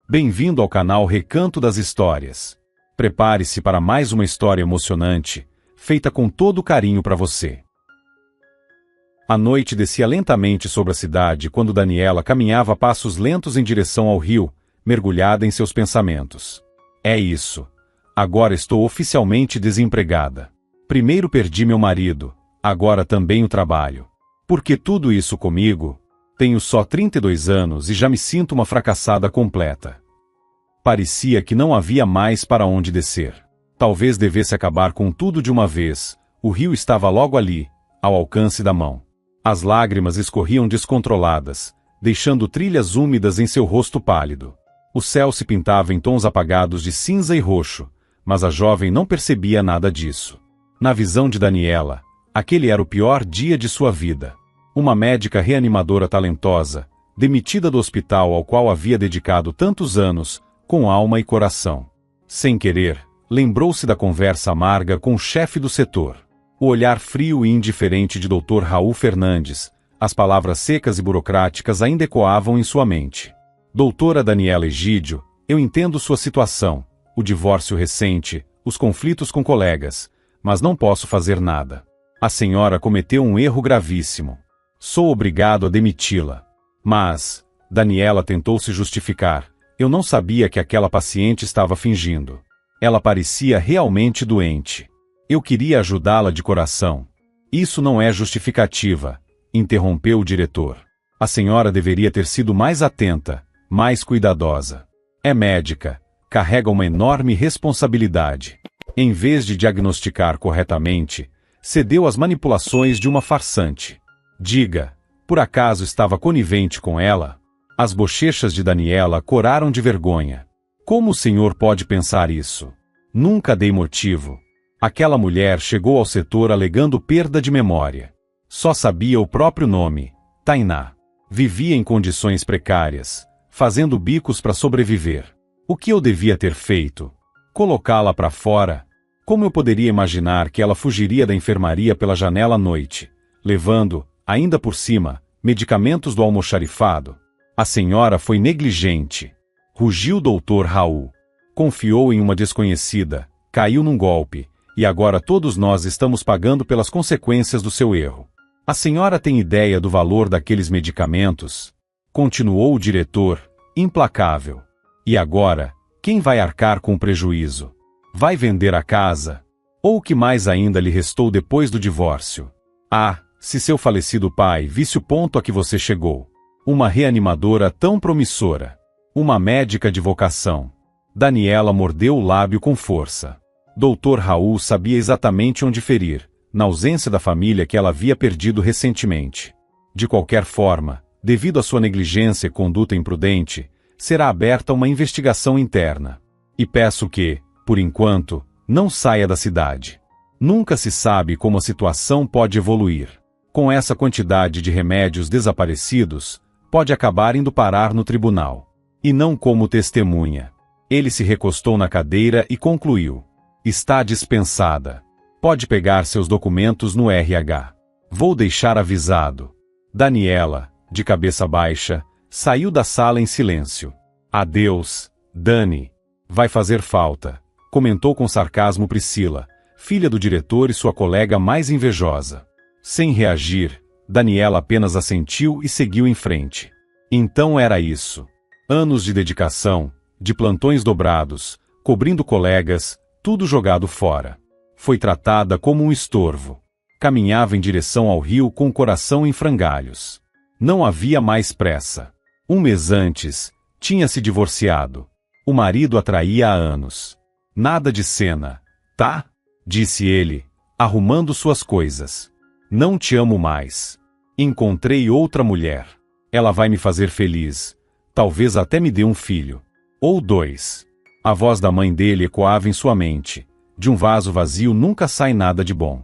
Bem-vindo ao canal Recanto das Histórias. Prepare-se para mais uma história emocionante, feita com todo carinho para você. A noite descia lentamente sobre a cidade quando Daniela caminhava a passos lentos em direção ao rio, mergulhada em seus pensamentos. É isso. Agora estou oficialmente desempregada. Primeiro perdi meu marido, agora também o trabalho. Por que tudo isso comigo? Tenho só 32 anos e já me sinto uma fracassada completa. Parecia que não havia mais para onde descer. Talvez devesse acabar com tudo de uma vez. O rio estava logo ali, ao alcance da mão. As lágrimas escorriam descontroladas, deixando trilhas úmidas em seu rosto pálido. O céu se pintava em tons apagados de cinza e roxo, mas a jovem não percebia nada disso. Na visão de Daniela, aquele era o pior dia de sua vida. Uma médica reanimadora talentosa, demitida do hospital ao qual havia dedicado tantos anos, com alma e coração. Sem querer, lembrou-se da conversa amarga com o chefe do setor. O olhar frio e indiferente de Dr. Raul Fernandes, as palavras secas e burocráticas ainda ecoavam em sua mente. Doutora Daniela Egídio, eu entendo sua situação, o divórcio recente, os conflitos com colegas, mas não posso fazer nada. A senhora cometeu um erro gravíssimo. Sou obrigado a demiti-la. Mas, Daniela tentou se justificar. Eu não sabia que aquela paciente estava fingindo. Ela parecia realmente doente. Eu queria ajudá-la de coração. Isso não é justificativa, interrompeu o diretor. A senhora deveria ter sido mais atenta, mais cuidadosa. É médica, carrega uma enorme responsabilidade. Em vez de diagnosticar corretamente, cedeu às manipulações de uma farsante. Diga, por acaso estava conivente com ela? As bochechas de Daniela coraram de vergonha. Como o senhor pode pensar isso? Nunca dei motivo. Aquela mulher chegou ao setor alegando perda de memória. Só sabia o próprio nome, Tainá. Vivia em condições precárias, fazendo bicos para sobreviver. O que eu devia ter feito? Colocá-la para fora? Como eu poderia imaginar que ela fugiria da enfermaria pela janela à noite, levando, ainda por cima, medicamentos do almoxarifado? A senhora foi negligente. Rugiu o doutor Raul. Confiou em uma desconhecida, caiu num golpe, e agora todos nós estamos pagando pelas consequências do seu erro. A senhora tem ideia do valor daqueles medicamentos? Continuou o diretor, implacável. E agora, quem vai arcar com o prejuízo? Vai vender a casa? Ou o que mais ainda lhe restou depois do divórcio? Ah, se seu falecido pai visse o ponto a que você chegou. Uma reanimadora tão promissora. Uma médica de vocação. Daniela mordeu o lábio com força. Dr. Raul sabia exatamente onde ferir, na ausência da família que ela havia perdido recentemente. De qualquer forma, devido à sua negligência e conduta imprudente, será aberta uma investigação interna. E peço que, por enquanto, não saia da cidade. Nunca se sabe como a situação pode evoluir. Com essa quantidade de remédios desaparecidos, pode acabar indo parar no tribunal. E não como testemunha. Ele se recostou na cadeira e concluiu. Está dispensada. Pode pegar seus documentos no RH. Vou deixar avisado. Daniela, de cabeça baixa, saiu da sala em silêncio. Adeus, Dani. Vai fazer falta, comentou com sarcasmo Priscila, filha do diretor e sua colega mais invejosa. Sem reagir, Daniela apenas assentiu e seguiu em frente. Então era isso. Anos de dedicação, de plantões dobrados, cobrindo colegas, tudo jogado fora. Foi tratada como um estorvo. Caminhava em direção ao rio com o coração em frangalhos. Não havia mais pressa. Um mês antes, tinha se divorciado. O marido a traía há anos. Nada de cena, tá? Disse ele, arrumando suas coisas. Não te amo mais. Encontrei outra mulher. Ela vai me fazer feliz. Talvez até me dê um filho. Ou dois. A voz da mãe dele ecoava em sua mente. De um vaso vazio nunca sai nada de bom.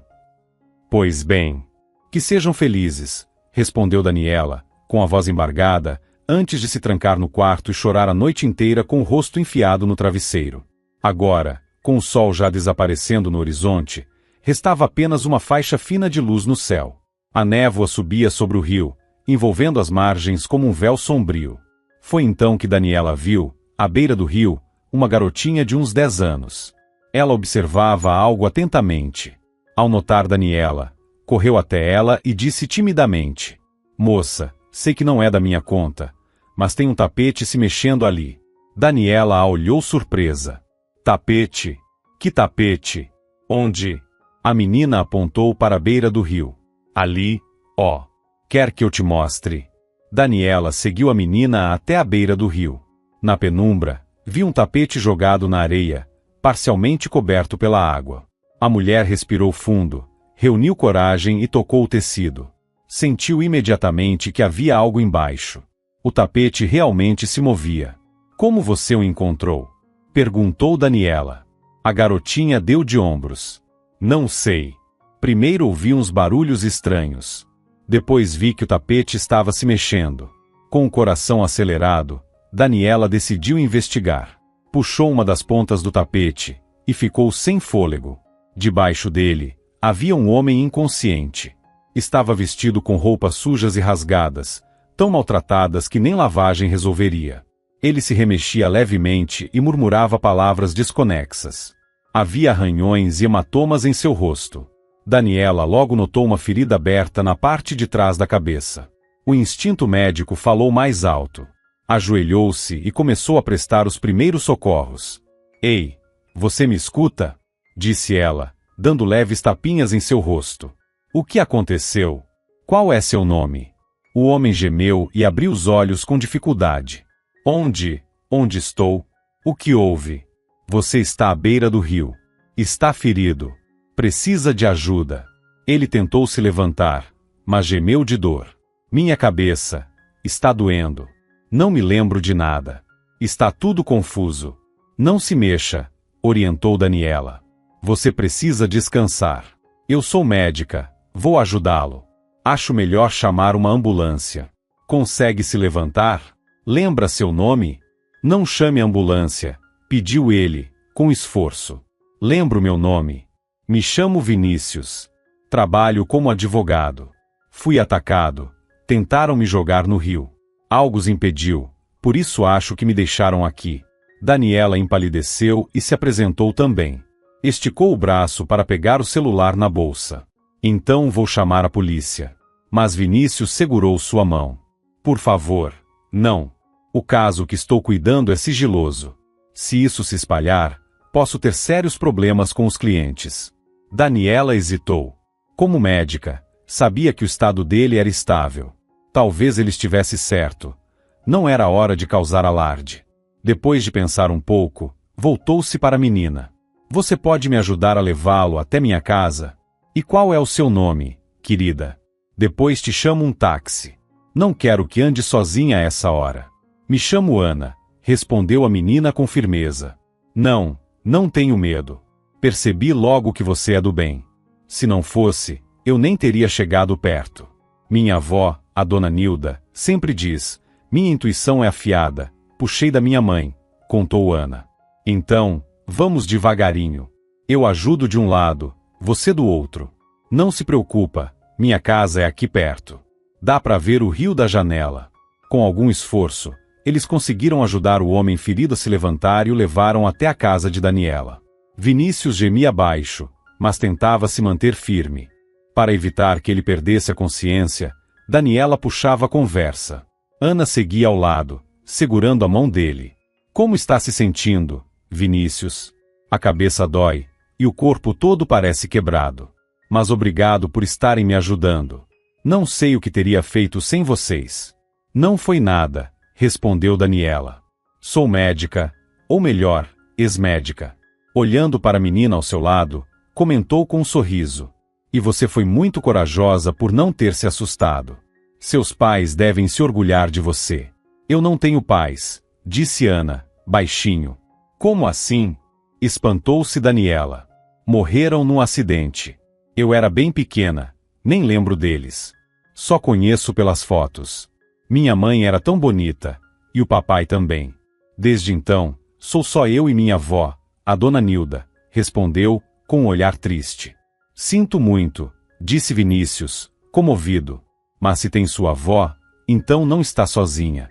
Pois bem. Que sejam felizes, respondeu Daniela, com a voz embargada, antes de se trancar no quarto e chorar a noite inteira com o rosto enfiado no travesseiro. Agora, com o sol já desaparecendo no horizonte, restava apenas uma faixa fina de luz no céu. A névoa subia sobre o rio, envolvendo as margens como um véu sombrio. Foi então que Daniela viu, À beira do rio, uma garotinha de uns 10 anos. Ela observava algo atentamente. Ao notar Daniela, correu até ela e disse timidamente: "Moça, sei que não é da minha conta, mas tem um tapete se mexendo ali." Daniela a olhou surpresa. "Tapete? Que tapete? Onde?" A menina apontou para a beira do rio. "Ali, ó. Quer que eu te mostre?" Daniela seguiu a menina até a beira do rio. Na penumbra, viu um tapete jogado na areia, parcialmente coberto pela água. A mulher respirou fundo, reuniu coragem e tocou o tecido. Sentiu imediatamente que havia algo embaixo. O tapete realmente se movia. "Como você o encontrou?" perguntou Daniela. A garotinha deu de ombros. "Não sei. Primeiro ouvi uns barulhos estranhos. Depois vi que o tapete estava se mexendo." Com o coração acelerado, Daniela decidiu investigar. Puxou uma das pontas do tapete e ficou sem fôlego. Debaixo dele, havia um homem inconsciente. Estava vestido com roupas sujas e rasgadas, tão maltratadas que nem lavagem resolveria. Ele se remexia levemente e murmurava palavras desconexas. Havia arranhões e hematomas em seu rosto. Daniela logo notou uma ferida aberta na parte de trás da cabeça. O instinto médico falou mais alto. Ajoelhou-se e começou a prestar os primeiros socorros. "Ei, você me escuta?" disse ela, dando leves tapinhas em seu rosto. "O que aconteceu? Qual é seu nome?" O homem gemeu e abriu os olhos com dificuldade. Onde estou? O que houve?" "Você está à beira do rio. Está ferido. Precisa de ajuda." Ele tentou se levantar, mas gemeu de dor. "Minha cabeça está doendo. Não me lembro de nada. Está tudo confuso." "Não se mexa", orientou Daniela. "Você precisa descansar. Eu sou médica, vou ajudá-lo. Acho melhor chamar uma ambulância." "Consegue se levantar? Lembra seu nome?" "Não chame a ambulância", pediu ele, com esforço. "Lembro meu nome. Me chamo Vinícius. Trabalho como advogado. Fui atacado. Tentaram me jogar no rio. Algo os impediu, por isso acho que me deixaram aqui." Daniela empalideceu e se apresentou também. Esticou o braço para pegar o celular na bolsa. "Então vou chamar a polícia." Mas Vinícius segurou sua mão. "Por favor, não. O caso que estou cuidando é sigiloso. Se isso se espalhar, posso ter sérios problemas com os clientes." Daniela hesitou. Como médica, sabia que o estado dele era estável. Talvez ele estivesse certo. Não era hora de causar alarde. Depois de pensar um pouco, voltou-se para a menina. "Você pode me ajudar a levá-lo até minha casa? E qual é o seu nome, querida? Depois te chamo um táxi. Não quero que ande sozinha a essa hora." "Me chamo Ana", respondeu a menina com firmeza. Não tenho medo. Percebi logo que você é do bem. Se não fosse, eu nem teria chegado perto. Minha avó, a dona Nilda, sempre diz: minha intuição é afiada, puxei da minha mãe, contou Ana. Então, vamos devagarinho. Eu ajudo de um lado, você do outro. Não se preocupa, minha casa é aqui perto. Dá para ver o rio da janela. Com algum esforço, eles conseguiram ajudar o homem ferido a se levantar e o levaram até a casa de Daniela. Vinícius gemia baixo, mas tentava se manter firme. Para evitar que ele perdesse a consciência, Daniela puxava a conversa. Ana seguia ao lado, segurando a mão dele. Como está se sentindo, Vinícius? A cabeça dói, e o corpo todo parece quebrado. Mas obrigado por estarem me ajudando. Não sei o que teria feito sem vocês. Não foi nada, respondeu Daniela. Sou médica, ou melhor, ex-médica. Olhando para a menina ao seu lado, comentou com um sorriso. E você foi muito corajosa por não ter se assustado. Seus pais devem se orgulhar de você. Eu não tenho pais, disse Ana, baixinho. Como assim? Espantou-se Daniela. Morreram num acidente. Eu era bem pequena, nem lembro deles. Só conheço pelas fotos. Minha mãe era tão bonita, e o papai também. Desde então, sou só eu e minha avó, a dona Nilda, respondeu, com um olhar triste. Sinto muito, disse Vinícius, comovido. Mas se tem sua avó, então não está sozinha.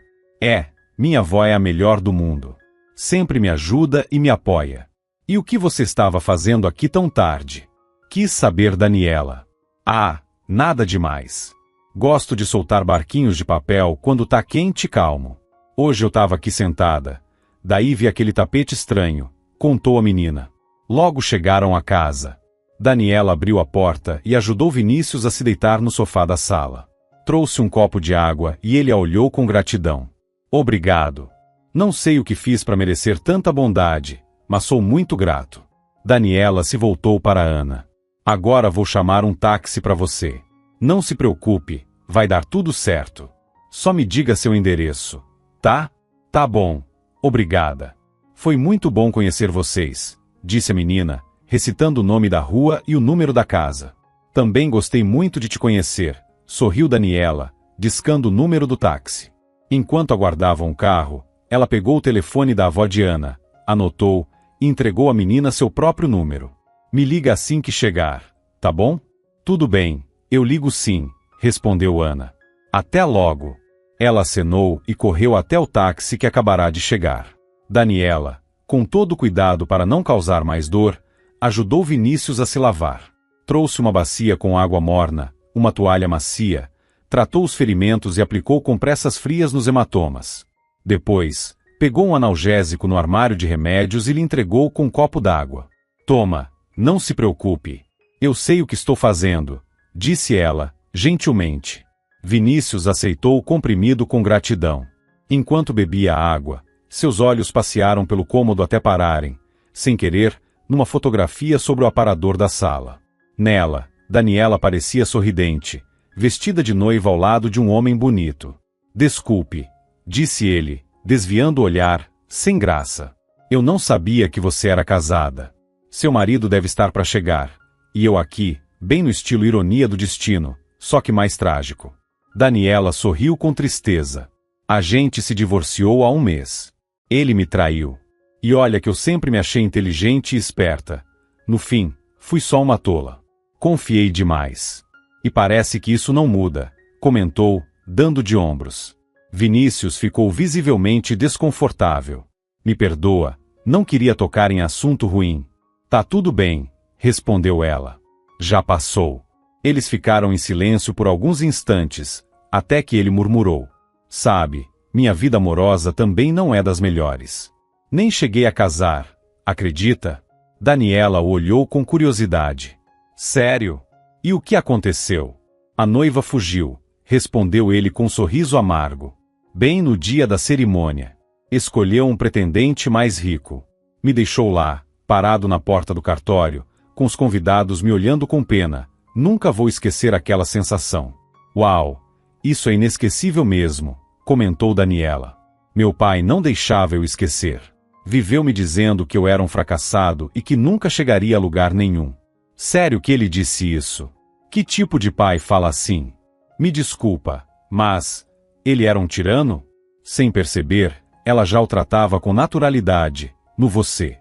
Minha avó é a melhor do mundo. Sempre me ajuda e me apoia. E o que você estava fazendo aqui tão tarde? Quis saber Daniela. Ah, nada demais. Gosto de soltar barquinhos de papel quando tá quente e calmo. Hoje eu tava aqui sentada. Daí vi aquele tapete estranho, contou a menina. Logo chegaram à casa. Daniela abriu a porta e ajudou Vinícius a se deitar no sofá da sala. Trouxe um copo de água e ele a olhou com gratidão. Obrigado. Não sei o que fiz para merecer tanta bondade, mas sou muito grato. Daniela se voltou para Ana. Agora vou chamar um táxi para você. Não se preocupe, vai dar tudo certo. Só me diga seu endereço, tá? Tá bom. Obrigada. Foi muito bom conhecer vocês, disse a menina, recitando o nome da rua e o número da casa. Também gostei muito de te conhecer, sorriu Daniela, discando o número do táxi. Enquanto aguardavam o carro, ela pegou o telefone da avó de Ana, anotou e entregou à menina seu próprio número. Me liga assim que chegar, tá bom? Tudo bem, eu ligo sim, respondeu Ana. Até logo. Ela acenou e correu até o táxi que acabará de chegar. Daniela, com todo cuidado para não causar mais dor, ajudou Vinícius a se lavar. Trouxe uma bacia com água morna, uma toalha macia, tratou os ferimentos e aplicou compressas frias nos hematomas. Depois, pegou um analgésico no armário de remédios e lhe entregou com um copo d'água. Toma, não se preocupe. Eu sei o que estou fazendo, disse ela, gentilmente. Vinícius aceitou o comprimido com gratidão. Enquanto bebia a água, seus olhos passearam pelo cômodo até pararem, sem querer, numa fotografia sobre o aparador da sala. Nela, Daniela parecia sorridente, vestida de noiva ao lado de um homem bonito. Desculpe, disse ele, desviando o olhar, sem graça. Eu não sabia que você era casada. Seu marido deve estar para chegar. E eu aqui, bem no estilo ironia do destino, só que mais trágico. Daniela sorriu com tristeza. A gente se divorciou há um mês. Ele me traiu. E olha que eu sempre me achei inteligente e esperta. No fim, fui só uma tola. Confiei demais. E parece que isso não muda, comentou, dando de ombros. Vinícius ficou visivelmente desconfortável. Me perdoa, não queria tocar em assunto ruim. Tá tudo bem, respondeu ela. Já passou. Eles ficaram em silêncio por alguns instantes, até que ele murmurou. Sabe, minha vida amorosa também não é das melhores. Nem cheguei a casar, acredita? Daniela o olhou com curiosidade. Sério? E o que aconteceu? A noiva fugiu, respondeu ele com um sorriso amargo. Bem no dia da cerimônia. Escolheu um pretendente mais rico. Me deixou lá, parado na porta do cartório, com os convidados me olhando com pena. Nunca vou esquecer aquela sensação. Uau! Isso é inesquecível mesmo, comentou Daniela. Meu pai não deixava eu esquecer. Viveu me dizendo que eu era um fracassado e que nunca chegaria a lugar nenhum. Sério que ele disse isso? Que tipo de pai fala assim? Me desculpa, mas... ele era um tirano? Sem perceber, ela já o tratava com naturalidade, no você.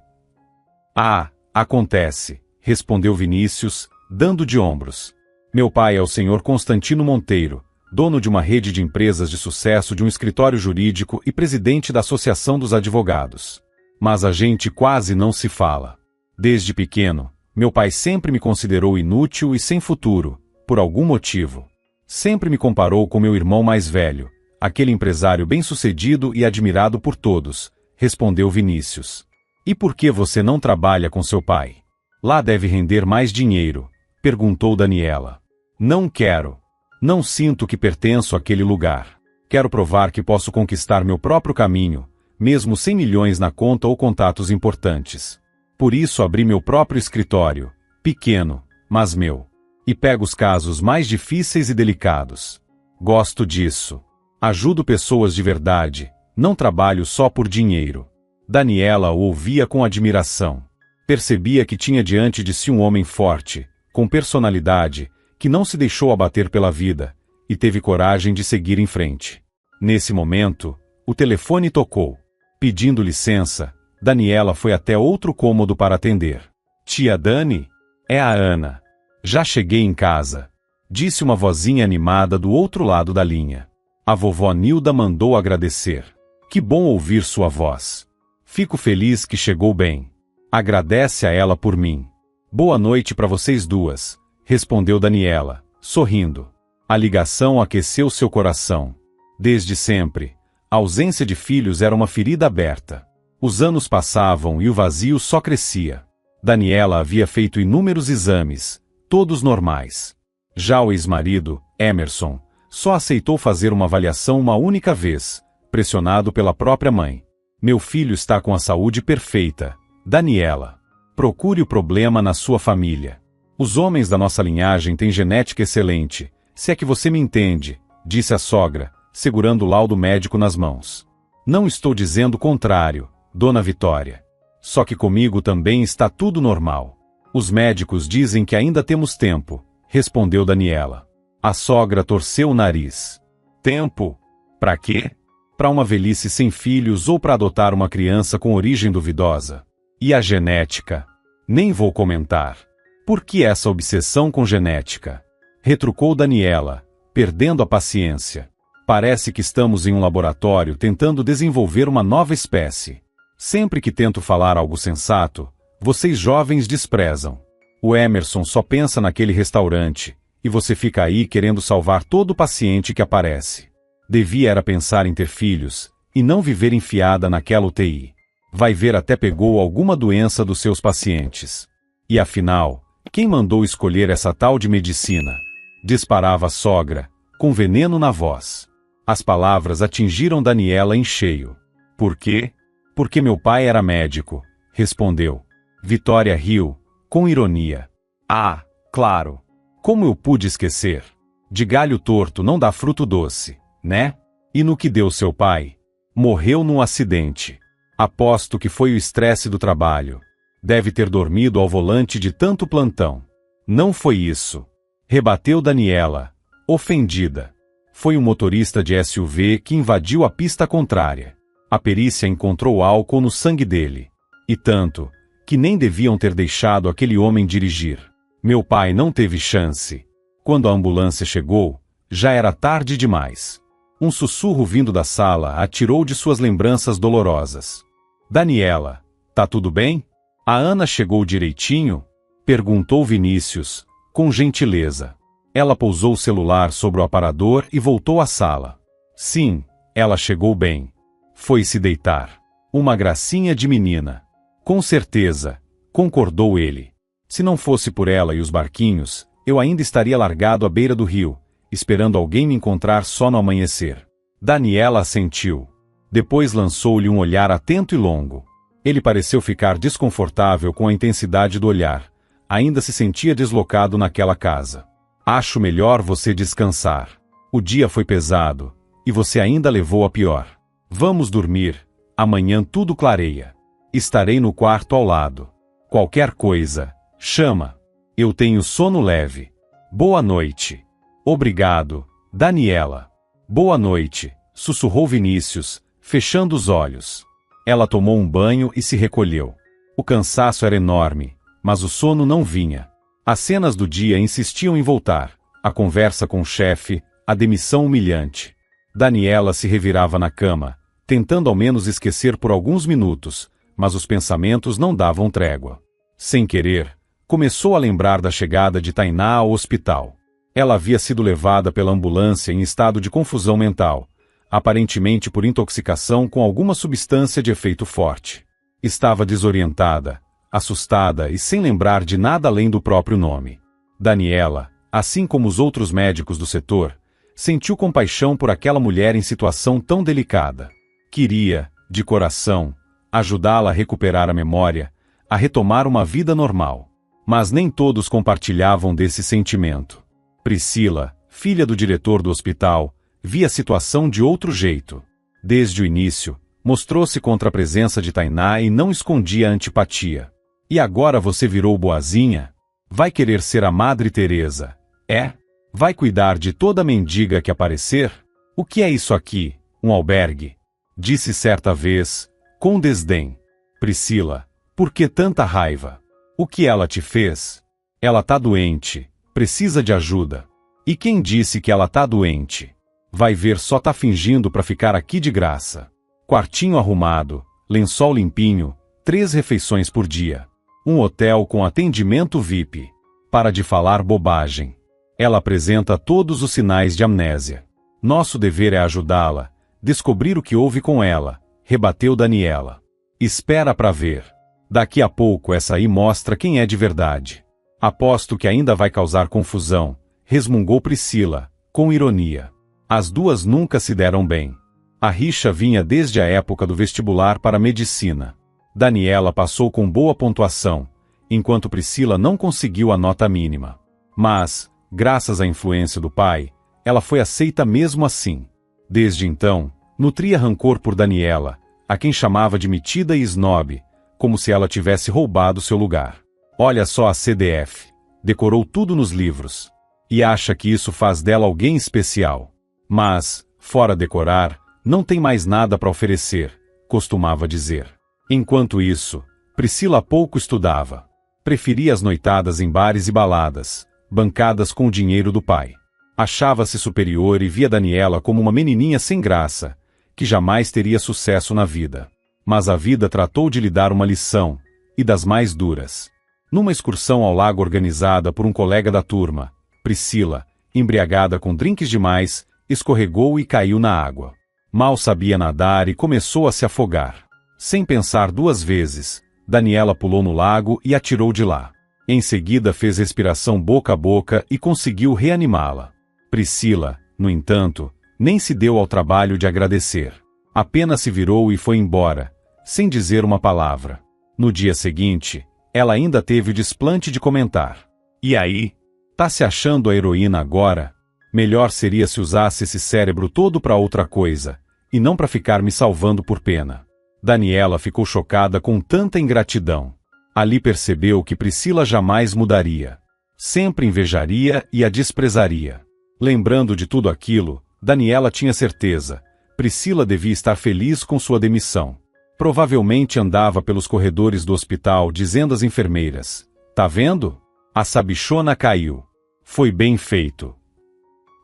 Ah, acontece, respondeu Vinícius, dando de ombros. Meu pai é o senhor Constantino Monteiro, dono de uma rede de empresas de sucesso de um escritório jurídico e presidente da Associação dos Advogados. Mas a gente quase não se fala. Desde pequeno, meu pai sempre me considerou inútil e sem futuro, por algum motivo. Sempre me comparou com meu irmão mais velho, aquele empresário bem-sucedido e admirado por todos, respondeu Vinícius. E por que você não trabalha com seu pai? Lá deve render mais dinheiro, perguntou Daniela. Não quero. Não sinto que pertenço àquele lugar. Quero provar que posso conquistar meu próprio caminho, mesmo sem milhões na conta ou contatos importantes. Por isso abri meu próprio escritório, pequeno, mas meu. E pego os casos mais difíceis e delicados. Gosto disso. Ajudo pessoas de verdade, não trabalho só por dinheiro. Daniela o ouvia com admiração. Percebia que tinha diante de si um homem forte, com personalidade, que não se deixou abater pela vida, e teve coragem de seguir em frente. Nesse momento, o telefone tocou. Pedindo licença, Daniela foi até outro cômodo para atender. Tia Dani? É a Ana. Já cheguei em casa, disse uma vozinha animada do outro lado da linha. A vovó Nilda mandou agradecer. Que bom ouvir sua voz. Fico feliz que chegou bem. Agradece a ela por mim. Boa noite para vocês duas, respondeu Daniela, sorrindo. A ligação aqueceu seu coração. Desde sempre, a ausência de filhos era uma ferida aberta. Os anos passavam e o vazio só crescia. Daniela havia feito inúmeros exames, todos normais. Já o ex-marido, Emerson, só aceitou fazer uma avaliação uma única vez, pressionado pela própria mãe. Meu filho está com a saúde perfeita, Daniela. Procure o problema na sua família. Os homens da nossa linhagem têm genética excelente, se é que você me entende, disse a sogra, segurando o laudo médico nas mãos. Não estou dizendo o contrário, dona Vitória. Só que comigo também está tudo normal. Os médicos dizem que ainda temos tempo, respondeu Daniela. A sogra torceu o nariz. Tempo? Pra quê? Pra uma velhice sem filhos ou pra adotar uma criança com origem duvidosa? E a genética? Nem vou comentar. Por que essa obsessão com genética? Retrucou Daniela, perdendo a paciência. Parece que estamos em um laboratório tentando desenvolver uma nova espécie. Sempre que tento falar algo sensato, vocês jovens desprezam. O Emerson só pensa naquele restaurante, e você fica aí querendo salvar todo paciente que aparece. Devia era pensar em ter filhos, e não viver enfiada naquela UTI. Vai ver, até pegou alguma doença dos seus pacientes. E afinal, quem mandou escolher essa tal de medicina? Disparava a sogra, com veneno na voz. As palavras atingiram Daniela em cheio. Por quê? Porque meu pai era médico, respondeu. Vitória riu, com ironia. Ah, claro. Como eu pude esquecer? De galho torto não dá fruto doce, né? E no que deu seu pai? Morreu num acidente. Aposto que foi o estresse do trabalho. Deve ter dormido ao volante de tanto plantão. Não foi isso. Rebateu Daniela, ofendida. Foi um motorista de SUV que invadiu a pista contrária. A perícia encontrou álcool no sangue dele. E tanto, que nem deviam ter deixado aquele homem dirigir. Meu pai não teve chance. Quando a ambulância chegou, já era tarde demais. Um sussurro vindo da sala atirou de suas lembranças dolorosas. Daniela, tá tudo bem? A Ana chegou direitinho? Perguntou Vinícius, com gentileza. Ela pousou o celular sobre o aparador e voltou à sala. Sim, ela chegou bem. Foi se deitar. Uma gracinha de menina. Com certeza, concordou ele. Se não fosse por ela e os barquinhos, eu ainda estaria largado à beira do rio, esperando alguém me encontrar só no amanhecer. Daniela assentiu. Depois lançou-lhe um olhar atento e longo. Ele pareceu ficar desconfortável com a intensidade do olhar. Ainda se sentia deslocado naquela casa. Acho melhor você descansar. O dia foi pesado, e você ainda levou a pior. Vamos dormir, amanhã tudo clareia. Estarei no quarto ao lado. Qualquer coisa, chama. Eu tenho sono leve. Boa noite. Obrigado, Daniela. Boa noite, sussurrou Vinícius, fechando os olhos. Ela tomou um banho e se recolheu. O cansaço era enorme, mas o sono não vinha. As cenas do dia insistiam em voltar. A conversa com o chefe, a demissão humilhante. Daniela se revirava na cama, tentando ao menos esquecer por alguns minutos, mas os pensamentos não davam trégua. Sem querer, começou a lembrar da chegada de Tainá ao hospital. Ela havia sido levada pela ambulância em estado de confusão mental, aparentemente por intoxicação com alguma substância de efeito forte. Estava desorientada, assustada e sem lembrar de nada além do próprio nome. Daniela, assim como os outros médicos do setor, sentiu compaixão por aquela mulher em situação tão delicada. Queria, de coração, ajudá-la a recuperar a memória, a retomar uma vida normal. Mas nem todos compartilhavam desse sentimento. Priscila, filha do diretor do hospital, via a situação de outro jeito. Desde o início, mostrou-se contra a presença de Tainá e não escondia a antipatia. E agora você virou boazinha? Vai querer ser a Madre Teresa? É? Vai cuidar de toda mendiga que aparecer? O que é isso aqui? Um albergue? Disse certa vez, com desdém. Priscila, por que tanta raiva? O que ela te fez? Ela tá doente, precisa de ajuda. E quem disse que ela tá doente? Vai ver, só tá fingindo pra ficar aqui de graça. Quartinho arrumado, lençol limpinho, 3 refeições por dia. Um hotel com atendimento VIP. Para de falar bobagem. Ela apresenta todos os sinais de amnésia. Nosso dever é ajudá-la, descobrir o que houve com ela, rebateu Daniela. Espera pra ver. Daqui a pouco essa aí mostra quem é de verdade. Aposto que ainda vai causar confusão, resmungou Priscila, com ironia. As duas nunca se deram bem. A rixa vinha desde a época do vestibular para medicina. Daniela passou com boa pontuação, enquanto Priscila não conseguiu a nota mínima. Mas, graças à influência do pai, ela foi aceita mesmo assim. Desde então, nutria rancor por Daniela, a quem chamava de metida e snob, como se ela tivesse roubado seu lugar. Olha só a CDF. Decorou tudo nos livros. E acha que isso faz dela alguém especial. Mas, fora decorar, não tem mais nada para oferecer, costumava dizer. Enquanto isso, Priscila pouco estudava. Preferia as noitadas em bares e baladas, bancadas com o dinheiro do pai. Achava-se superior e via Daniela como uma menininha sem graça, que jamais teria sucesso na vida. Mas a vida tratou de lhe dar uma lição, e das mais duras. Numa excursão ao lago organizada por um colega da turma, Priscila, embriagada com drinks demais, escorregou e caiu na água. Mal sabia nadar e começou a se afogar. Sem pensar 2 vezes, Daniela pulou no lago e atirou de lá. Em seguida fez respiração boca a boca e conseguiu reanimá-la. Priscila, no entanto, nem se deu ao trabalho de agradecer. Apenas se virou e foi embora, sem dizer uma palavra. No dia seguinte, ela ainda teve o desplante de comentar. E aí? Tá se achando a heroína agora? Melhor seria se usasse esse cérebro todo para outra coisa, e não para ficar me salvando por pena. Daniela ficou chocada com tanta ingratidão. Ali percebeu que Priscila jamais mudaria. Sempre invejaria e a desprezaria. Lembrando de tudo aquilo, Daniela tinha certeza. Priscila devia estar feliz com sua demissão. Provavelmente andava pelos corredores do hospital dizendo às enfermeiras: "Tá vendo? A sabichona caiu. Foi bem feito."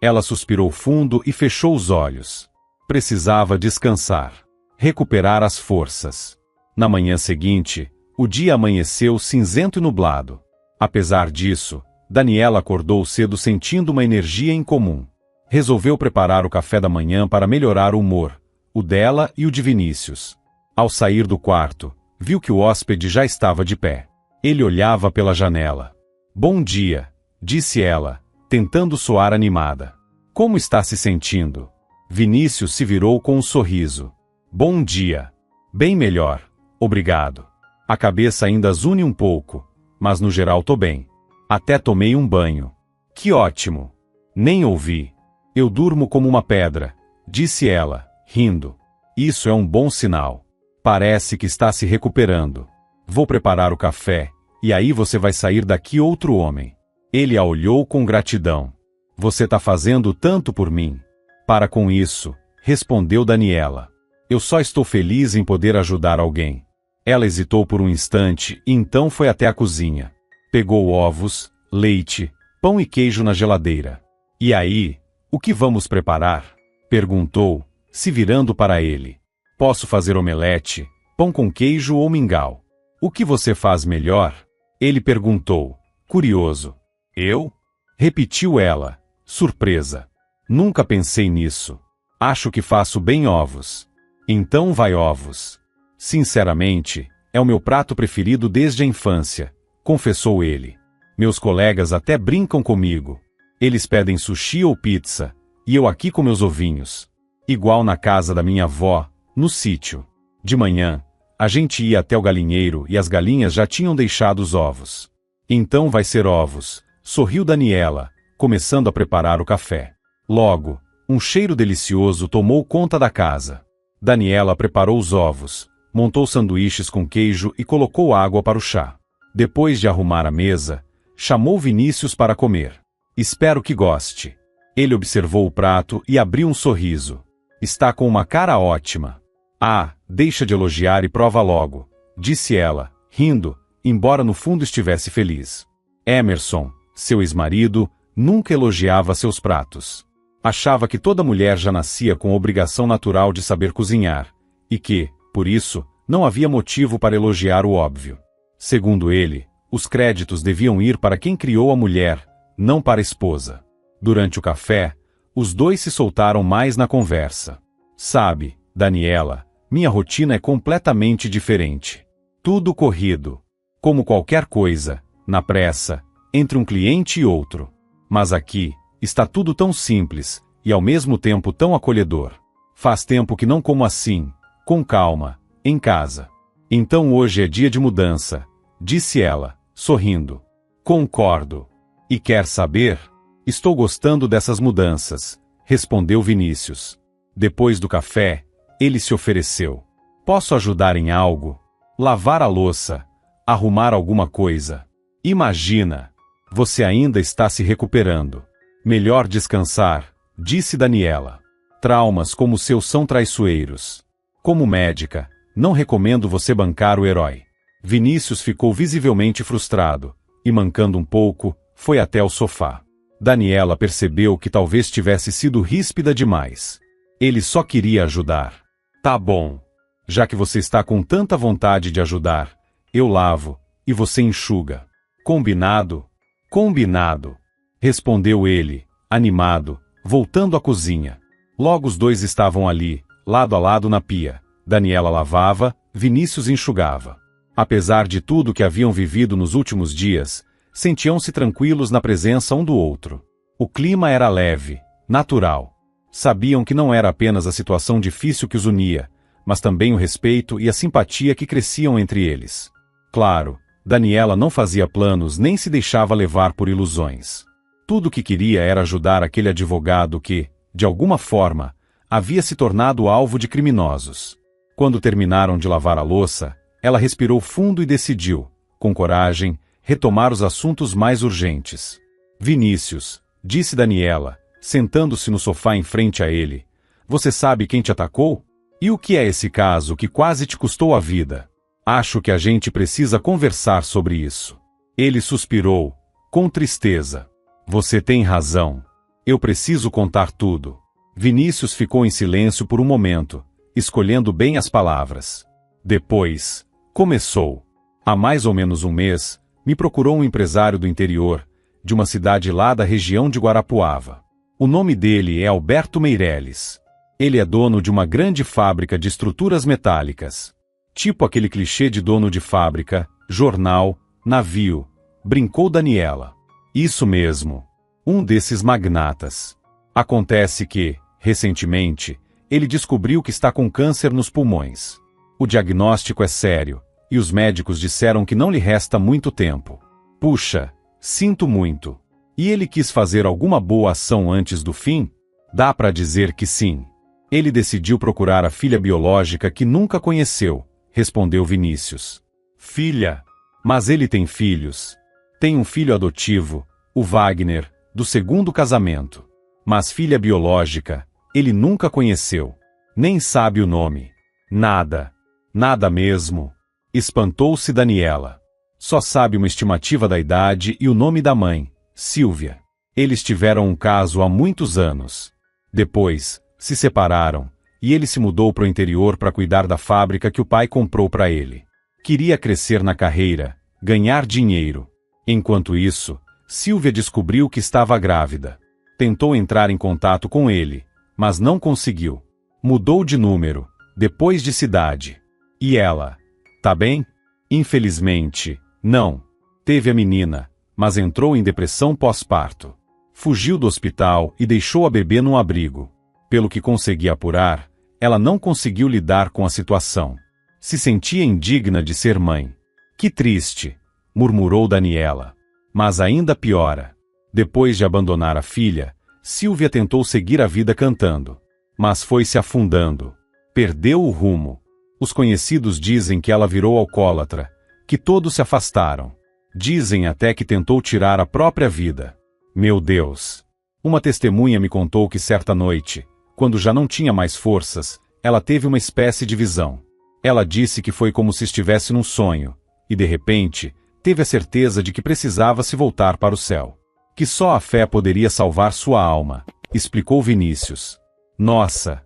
Ela suspirou fundo e fechou os olhos. Precisava descansar. Recuperar as forças. Na manhã seguinte, o dia amanheceu cinzento e nublado. Apesar disso, Daniela acordou cedo sentindo uma energia incomum. Resolveu preparar o café da manhã para melhorar o humor, o dela e o de Vinícius. Ao sair do quarto, viu que o hóspede já estava de pé. Ele olhava pela janela. "Bom dia", disse ela, tentando soar animada. "Como está se sentindo?" Vinícius se virou com um sorriso. "Bom dia. Bem melhor, obrigado. A cabeça ainda zune um pouco, mas no geral tô bem. Até tomei um banho." "Que ótimo. Nem ouvi. Eu durmo como uma pedra", disse ela, rindo. "Isso é um bom sinal. Parece que está se recuperando. Vou preparar o café, e aí você vai sair daqui outro homem." Ele a olhou com gratidão. "Você tá fazendo tanto por mim." "Para com isso", respondeu Daniela. "Eu só estou feliz em poder ajudar alguém." Ela hesitou por um instante e então foi até a cozinha. Pegou ovos, leite, pão e queijo na geladeira. "E aí, o que vamos preparar?" perguntou, se virando para ele. "Posso fazer omelete, pão com queijo ou mingau. O que você faz melhor?" Ele perguntou, curioso. "Eu?" repetiu ela, surpresa. "Nunca pensei nisso. Acho que faço bem ovos." "Então vai ovos." "Sinceramente, é o meu prato preferido desde a infância", confessou ele. "Meus colegas até brincam comigo. Eles pedem sushi ou pizza, e eu aqui com meus ovinhos. Igual na casa da minha avó, no sítio. De manhã, a gente ia até o galinheiro e as galinhas já tinham deixado os ovos." "Então vai ser ovos", sorriu Daniela, começando a preparar o café. Logo, um cheiro delicioso tomou conta da casa. Daniela preparou os ovos, montou sanduíches com queijo e colocou água para o chá. Depois de arrumar a mesa, chamou Vinícius para comer. "Espero que goste." Ele observou o prato e abriu um sorriso. "Está com uma cara ótima." "Ah, deixa de elogiar e prova logo", disse ela, rindo, embora no fundo estivesse feliz. Emerson, seu ex-marido, nunca elogiava seus pratos. Achava que toda mulher já nascia com a obrigação natural de saber cozinhar, e que, por isso, Não havia motivo para elogiar o óbvio. Segundo ele, os créditos deviam ir para quem criou a mulher, não para a esposa. Durante o café, os dois se soltaram mais na conversa. Sabe, Daniela, minha rotina é completamente diferente. Tudo corrido. Como qualquer coisa, na pressa, entre um cliente e outro. Mas aqui, está tudo tão simples, e ao mesmo tempo tão acolhedor. Faz tempo que não como assim, com calma, em casa. Então hoje é dia de mudança, disse ela, sorrindo. Concordo. E quer saber? Estou gostando dessas mudanças, respondeu Vinícius. Depois do café, ele se ofereceu. Posso ajudar em algo? Lavar a louça, arrumar alguma coisa. Imagina! Você ainda está se recuperando. Melhor descansar, disse Daniela. Traumas como os seus são traiçoeiros. Como médica, não recomendo você bancar o herói. Vinícius ficou visivelmente frustrado, e mancando um pouco, foi até o sofá. Daniela percebeu que talvez tivesse sido ríspida demais. Ele só queria ajudar. Tá bom. Já que você está com tanta vontade de ajudar, eu lavo, e você enxuga. Combinado? Combinado. Respondeu ele, animado, voltando à cozinha. Logo os dois estavam ali, lado a lado na pia. Daniela lavava, Vinícius enxugava. Apesar de tudo que haviam vivido nos últimos dias, sentiam-se tranquilos na presença um do outro. O clima era leve, natural. Sabiam que não era apenas a situação difícil que os unia, mas também o respeito e a simpatia que cresciam entre eles. Claro, Daniela não fazia planos nem se deixava levar por ilusões. Tudo o que queria era ajudar aquele advogado que, de alguma forma, havia se tornado alvo de criminosos. Quando terminaram de lavar a louça, ela respirou fundo e decidiu, com coragem, retomar os assuntos mais urgentes. Vinícius, disse Daniela, sentando-se no sofá em frente a ele, você sabe quem te atacou? E o que é esse caso que quase te custou a vida? Acho que a gente precisa conversar sobre isso. Ele suspirou, com tristeza. Você tem razão. Eu preciso contar tudo. Vinícius ficou em silêncio por um momento, escolhendo bem as palavras. Depois, começou. Há mais ou menos um mês, me procurou um empresário do interior, de uma cidade lá da região de Guarapuava. O nome dele é Alberto Meireles. Ele é dono de uma grande fábrica de estruturas metálicas. Tipo aquele clichê de dono de fábrica, jornal, navio, brincou Daniela. Isso mesmo. Um desses magnatas. Acontece que, recentemente, ele descobriu que está com câncer nos pulmões. O diagnóstico é sério, e os médicos disseram que não lhe resta muito tempo. Puxa, sinto muito. E ele quis fazer alguma boa ação antes do fim? Dá para dizer que sim. Ele decidiu procurar a filha biológica que nunca conheceu, respondeu Vinícius. Filha? Mas ele tem filhos. Tem um filho adotivo, o Wagner, do segundo casamento. Mas filha biológica, ele nunca conheceu. Nem sabe o nome. Nada. Nada mesmo. Espantou-se Daniela. Só sabe uma estimativa da idade e o nome da mãe, Silvia. Eles tiveram um caso há muitos anos. Depois, se separaram, e ele se mudou para o interior para cuidar da fábrica que o pai comprou para ele. Queria crescer na carreira, ganhar dinheiro. Enquanto isso, Silvia descobriu que estava grávida. Tentou entrar em contato com ele, mas não conseguiu. Mudou de número, depois de cidade. E ela? Tá bem? Infelizmente, não. Teve a menina, mas entrou em depressão pós-parto. Fugiu do hospital e deixou a bebê num abrigo. Pelo que consegui apurar, ela não conseguiu lidar com a situação. Se sentia indigna de ser mãe. Que triste, murmurou Daniela. Mas ainda piora. Depois de abandonar a filha, Silvia tentou seguir a vida cantando. Mas foi se afundando. Perdeu o rumo. Os conhecidos dizem que ela virou alcoólatra, que todos se afastaram. Dizem até que tentou tirar a própria vida. Meu Deus! Uma testemunha me contou que certa noite, quando já não tinha mais forças, ela teve uma espécie de visão. Ela disse que foi como se estivesse num sonho, e de repente, teve a certeza de que precisava se voltar para o céu. Que só a fé poderia salvar sua alma, explicou Vinícius. Nossa!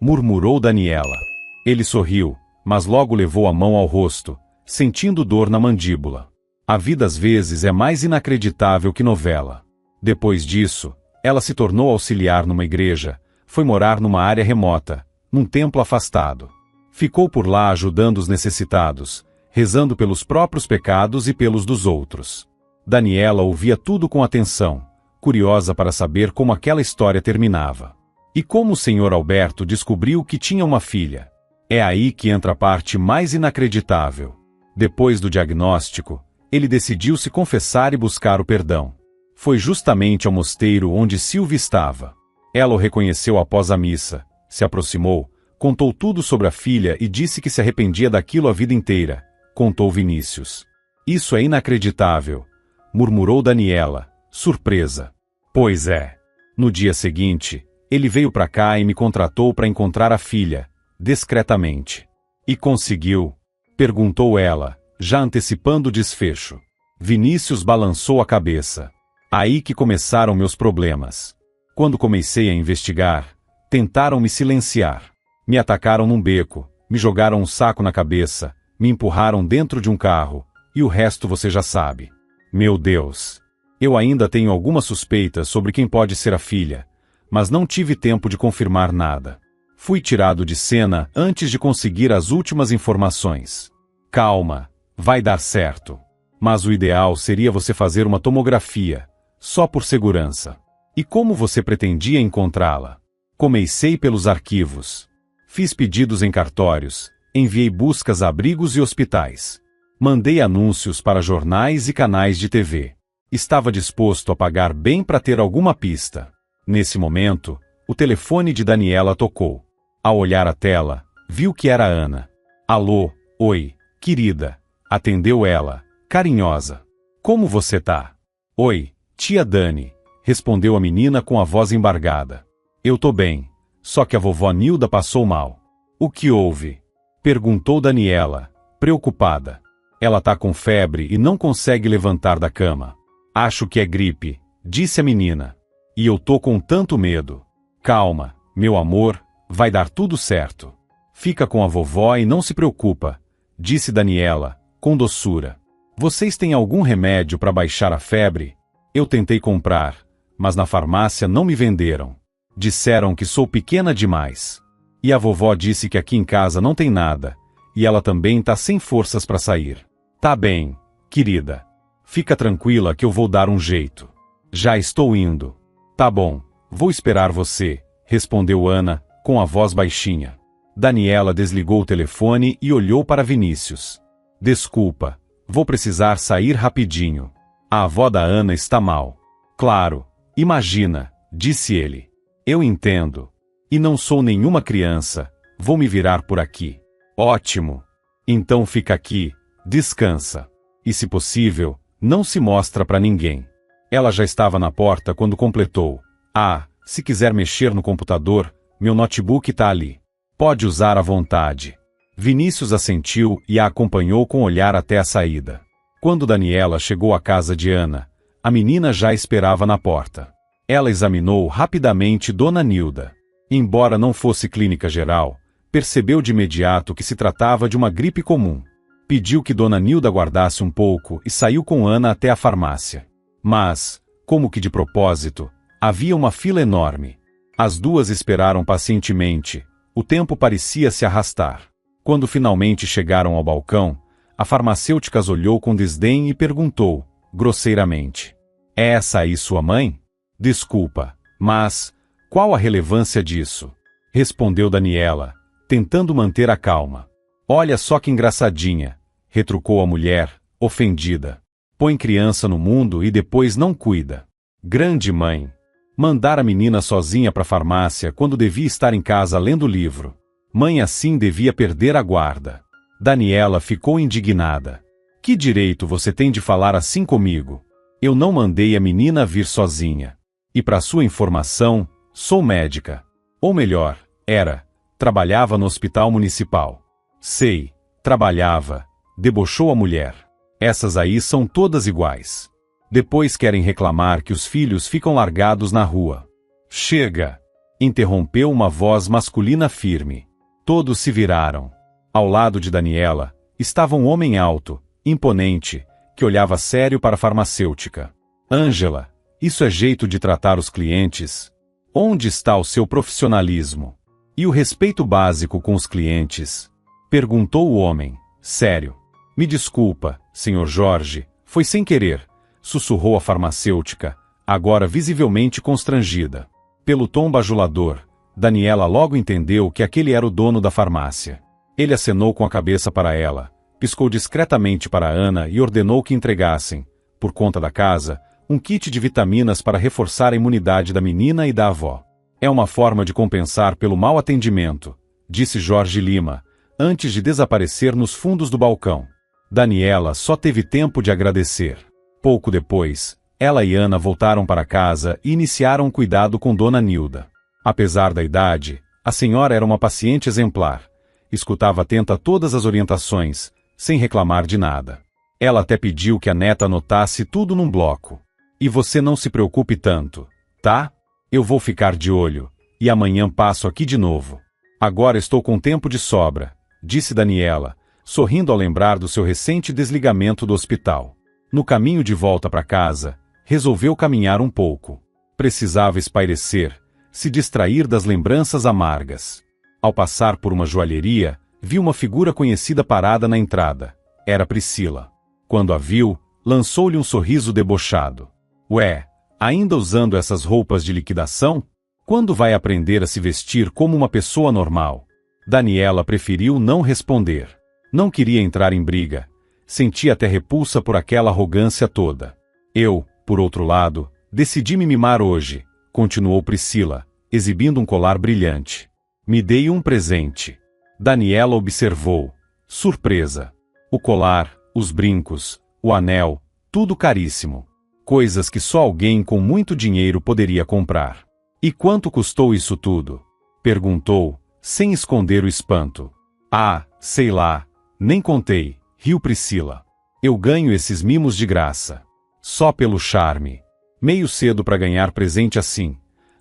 Murmurou Daniela. Ele sorriu, mas logo levou a mão ao rosto, sentindo dor na mandíbula. A vida às vezes é mais inacreditável que novela. Depois disso, ela se tornou auxiliar numa igreja, foi morar numa área remota, num templo afastado. Ficou por lá ajudando os necessitados, rezando pelos próprios pecados e pelos dos outros. Daniela ouvia tudo com atenção, curiosa para saber como aquela história terminava. E como o Sr. Alberto descobriu que tinha uma filha? É aí que entra a parte mais inacreditável. Depois do diagnóstico, ele decidiu se confessar e buscar o perdão. Foi justamente ao mosteiro onde Silvia estava. Ela o reconheceu após a missa, se aproximou, contou tudo sobre a filha e disse que se arrependia daquilo a vida inteira, contou Vinícius. Isso é inacreditável, murmurou Daniela, surpresa. Pois é. No dia seguinte, ele veio para cá e me contratou para encontrar a filha, discretamente. E conseguiu? Perguntou ela, já antecipando o desfecho. Vinícius balançou a cabeça. Aí que começaram meus problemas. Quando comecei a investigar, tentaram me silenciar. Me atacaram num beco, me jogaram um saco na cabeça, me empurraram dentro de um carro, e o resto você já sabe. Meu Deus! Eu ainda tenho algumas suspeitas sobre quem pode ser a filha, mas não tive tempo de confirmar nada. Fui tirado de cena antes de conseguir as últimas informações. Calma, vai dar certo. Mas o ideal seria você fazer uma tomografia, só por segurança. E como você pretendia encontrá-la? Comecei pelos arquivos. Fiz pedidos em cartórios, enviei buscas a abrigos e hospitais. Mandei anúncios para jornais e canais de TV. Estava disposto a pagar bem para ter alguma pista. Nesse momento, o telefone de Daniela tocou. Ao olhar a tela, viu que era Ana. Alô, oi, querida. Atendeu ela, carinhosa. Como você tá? Oi, tia Dani, respondeu a menina com a voz embargada. Eu tô bem, só que a vovó Nilda passou mal. O que houve? Perguntou Daniela, preocupada. Ela tá com febre e não consegue levantar da cama. Acho que é gripe, disse a menina. E eu tô com tanto medo. Calma, meu amor, vai dar tudo certo. Fica com a vovó e não se preocupa, disse Daniela, com doçura. Vocês têm algum remédio para baixar a febre? Eu tentei comprar, mas na farmácia não me venderam. Disseram que sou pequena demais. E a vovó disse que aqui em casa não tem nada, e ela também tá sem forças para sair. Tá bem, querida. Fica tranquila que eu vou dar um jeito. Já estou indo. Tá bom, vou esperar você, respondeu Ana, com a voz baixinha. Daniela desligou o telefone e olhou para Vinícius. Desculpa, vou precisar sair rapidinho. A avó da Ana está mal. Claro, imagina, disse ele. Eu entendo. E não sou nenhuma criança, vou me virar por aqui. Ótimo. Então fica aqui, descansa. E se possível, não se mostra para ninguém. Ela já estava na porta quando completou. Ah, se quiser mexer no computador, meu notebook tá ali. Pode usar à vontade. Vinícius assentiu e a acompanhou com o olhar até a saída. Quando Daniela chegou à casa de Ana, a menina já esperava na porta. Ela examinou rapidamente Dona Nilda. Embora não fosse clínica geral, percebeu de imediato que se tratava de uma gripe comum. Pediu que Dona Nilda aguardasse um pouco e saiu com Ana até a farmácia. Mas, como que de propósito, havia uma fila enorme. As duas esperaram pacientemente. O tempo parecia se arrastar. Quando finalmente chegaram ao balcão, a farmacêutica as olhou com desdém e perguntou, grosseiramente: "É essa aí sua mãe? Desculpa, mas qual a relevância disso?" Respondeu Daniela, tentando manter a calma. "Olha só que engraçadinha", retrucou a mulher, ofendida. "Põe criança no mundo e depois não cuida. Grande mãe. Mandar a menina sozinha para a farmácia quando devia estar em casa lendo livro. Mãe assim devia perder a guarda." Daniela ficou indignada. "Que direito você tem de falar assim comigo? Eu não mandei a menina vir sozinha. E para sua informação, sou médica. Ou melhor, era. Trabalhava no hospital municipal." "Sei, trabalhava", debochou a mulher. "Essas aí são todas iguais. Depois querem reclamar que os filhos ficam largados na rua." "Chega!" interrompeu uma voz masculina firme. Todos se viraram. Ao lado de Daniela, estava um homem alto, imponente, que olhava sério para a farmacêutica. Ângela, isso é jeito de tratar os clientes? Onde está o seu profissionalismo? E o respeito básico com os clientes? Perguntou o homem, sério. Me desculpa, Sr. Jorge, foi sem querer, sussurrou a farmacêutica, agora visivelmente constrangida. Pelo tom bajulador, Daniela logo entendeu que aquele era o dono da farmácia. Ele acenou com a cabeça para ela, piscou discretamente para Ana e ordenou que entregassem, por conta da casa, um kit de vitaminas para reforçar a imunidade da menina e da avó. É uma forma de compensar pelo mau atendimento, disse Jorge Lima, antes de desaparecer nos fundos do balcão. Daniela só teve tempo de agradecer. Pouco depois, ela e Ana voltaram para casa e iniciaram o cuidado com Dona Nilda. Apesar da idade, a senhora era uma paciente exemplar. Escutava atenta todas as orientações, sem reclamar de nada. Ela até pediu que a neta anotasse tudo num bloco. E você não se preocupe tanto, tá? Eu vou ficar de olho, e amanhã passo aqui de novo. Agora estou com tempo de sobra, disse Daniela, sorrindo ao lembrar do seu recente desligamento do hospital. No caminho de volta para casa, resolveu caminhar um pouco. Precisava espairecer, se distrair das lembranças amargas. Ao passar por uma joalheria, viu uma figura conhecida parada na entrada. Era Priscila. Quando a viu, lançou-lhe um sorriso debochado. Ué, ainda usando essas roupas de liquidação? Quando vai aprender a se vestir como uma pessoa normal? Daniela preferiu não responder. Não queria entrar em briga. Sentia até repulsa por aquela arrogância toda. Eu, por outro lado, decidi me mimar hoje, continuou Priscila, exibindo um colar brilhante. Me dei um presente. Daniela observou, surpresa. O colar, os brincos, o anel, tudo caríssimo. Coisas que só alguém com muito dinheiro poderia comprar. E quanto custou isso tudo? Perguntou, sem esconder o espanto. Ah, sei lá, nem contei, riu Priscila. Eu ganho esses mimos de graça. Só pelo charme. Meio cedo para ganhar presente assim.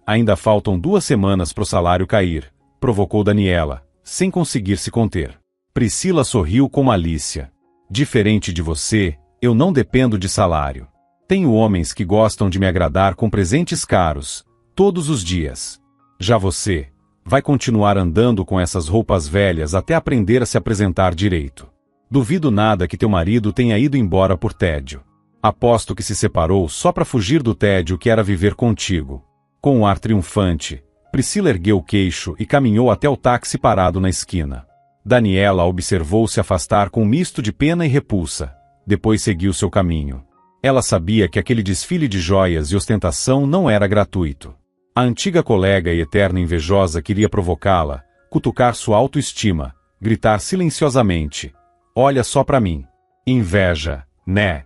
Ainda faltam 2 semanas pro salário cair, provocou Daniela, sem conseguir se conter. Priscila sorriu com malícia. Diferente de você, eu não dependo de salário. Tenho homens que gostam de me agradar com presentes caros, todos os dias. Já você, vai continuar andando com essas roupas velhas até aprender a se apresentar direito. Duvido nada que teu marido tenha ido embora por tédio. Aposto que se separou só para fugir do tédio que era viver contigo. Com um ar triunfante, Priscila ergueu o queixo e caminhou até o táxi parado na esquina. Daniela observou se afastar com um misto de pena e repulsa, depois seguiu seu caminho. Ela sabia que aquele desfile de joias e ostentação não era gratuito. A antiga colega e eterna invejosa queria provocá-la, cutucar sua autoestima, gritar silenciosamente: olha só pra mim. Inveja, né?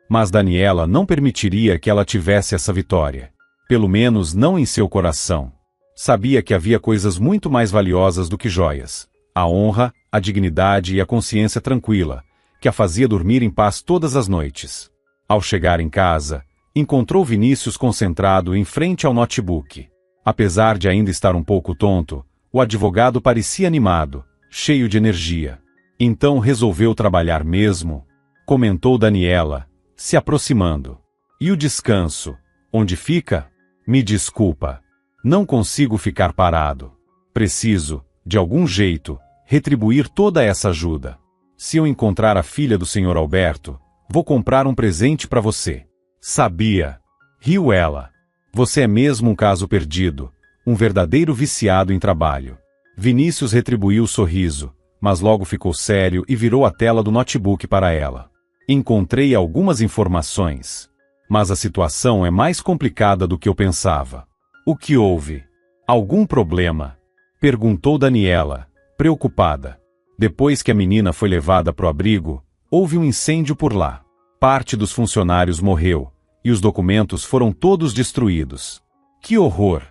Mas Daniela não permitiria que ela tivesse essa vitória. Pelo menos não em seu coração. Sabia que havia coisas muito mais valiosas do que joias. A honra, a dignidade e a consciência tranquila, que a fazia dormir em paz todas as noites. Ao chegar em casa, encontrou Vinícius concentrado em frente ao notebook. Apesar de ainda estar um pouco tonto, o advogado parecia animado, cheio de energia. Então resolveu trabalhar mesmo, comentou Daniela, se aproximando. E o descanso, onde fica? Me desculpa. Não consigo ficar parado. Preciso, de algum jeito, retribuir toda essa ajuda. Se eu encontrar a filha do Sr. Alberto, vou comprar um presente para você. Sabia. Riu ela. Você é mesmo um caso perdido, um verdadeiro viciado em trabalho. Vinícius retribuiu o sorriso, mas logo ficou sério e virou a tela do notebook para ela. Encontrei algumas informações. Mas a situação é mais complicada do que eu pensava. O que houve? Algum problema? Perguntou Daniela, preocupada. Depois que a menina foi levada para o abrigo, houve um incêndio por lá. Parte dos funcionários morreu, e os documentos foram todos destruídos. Que horror!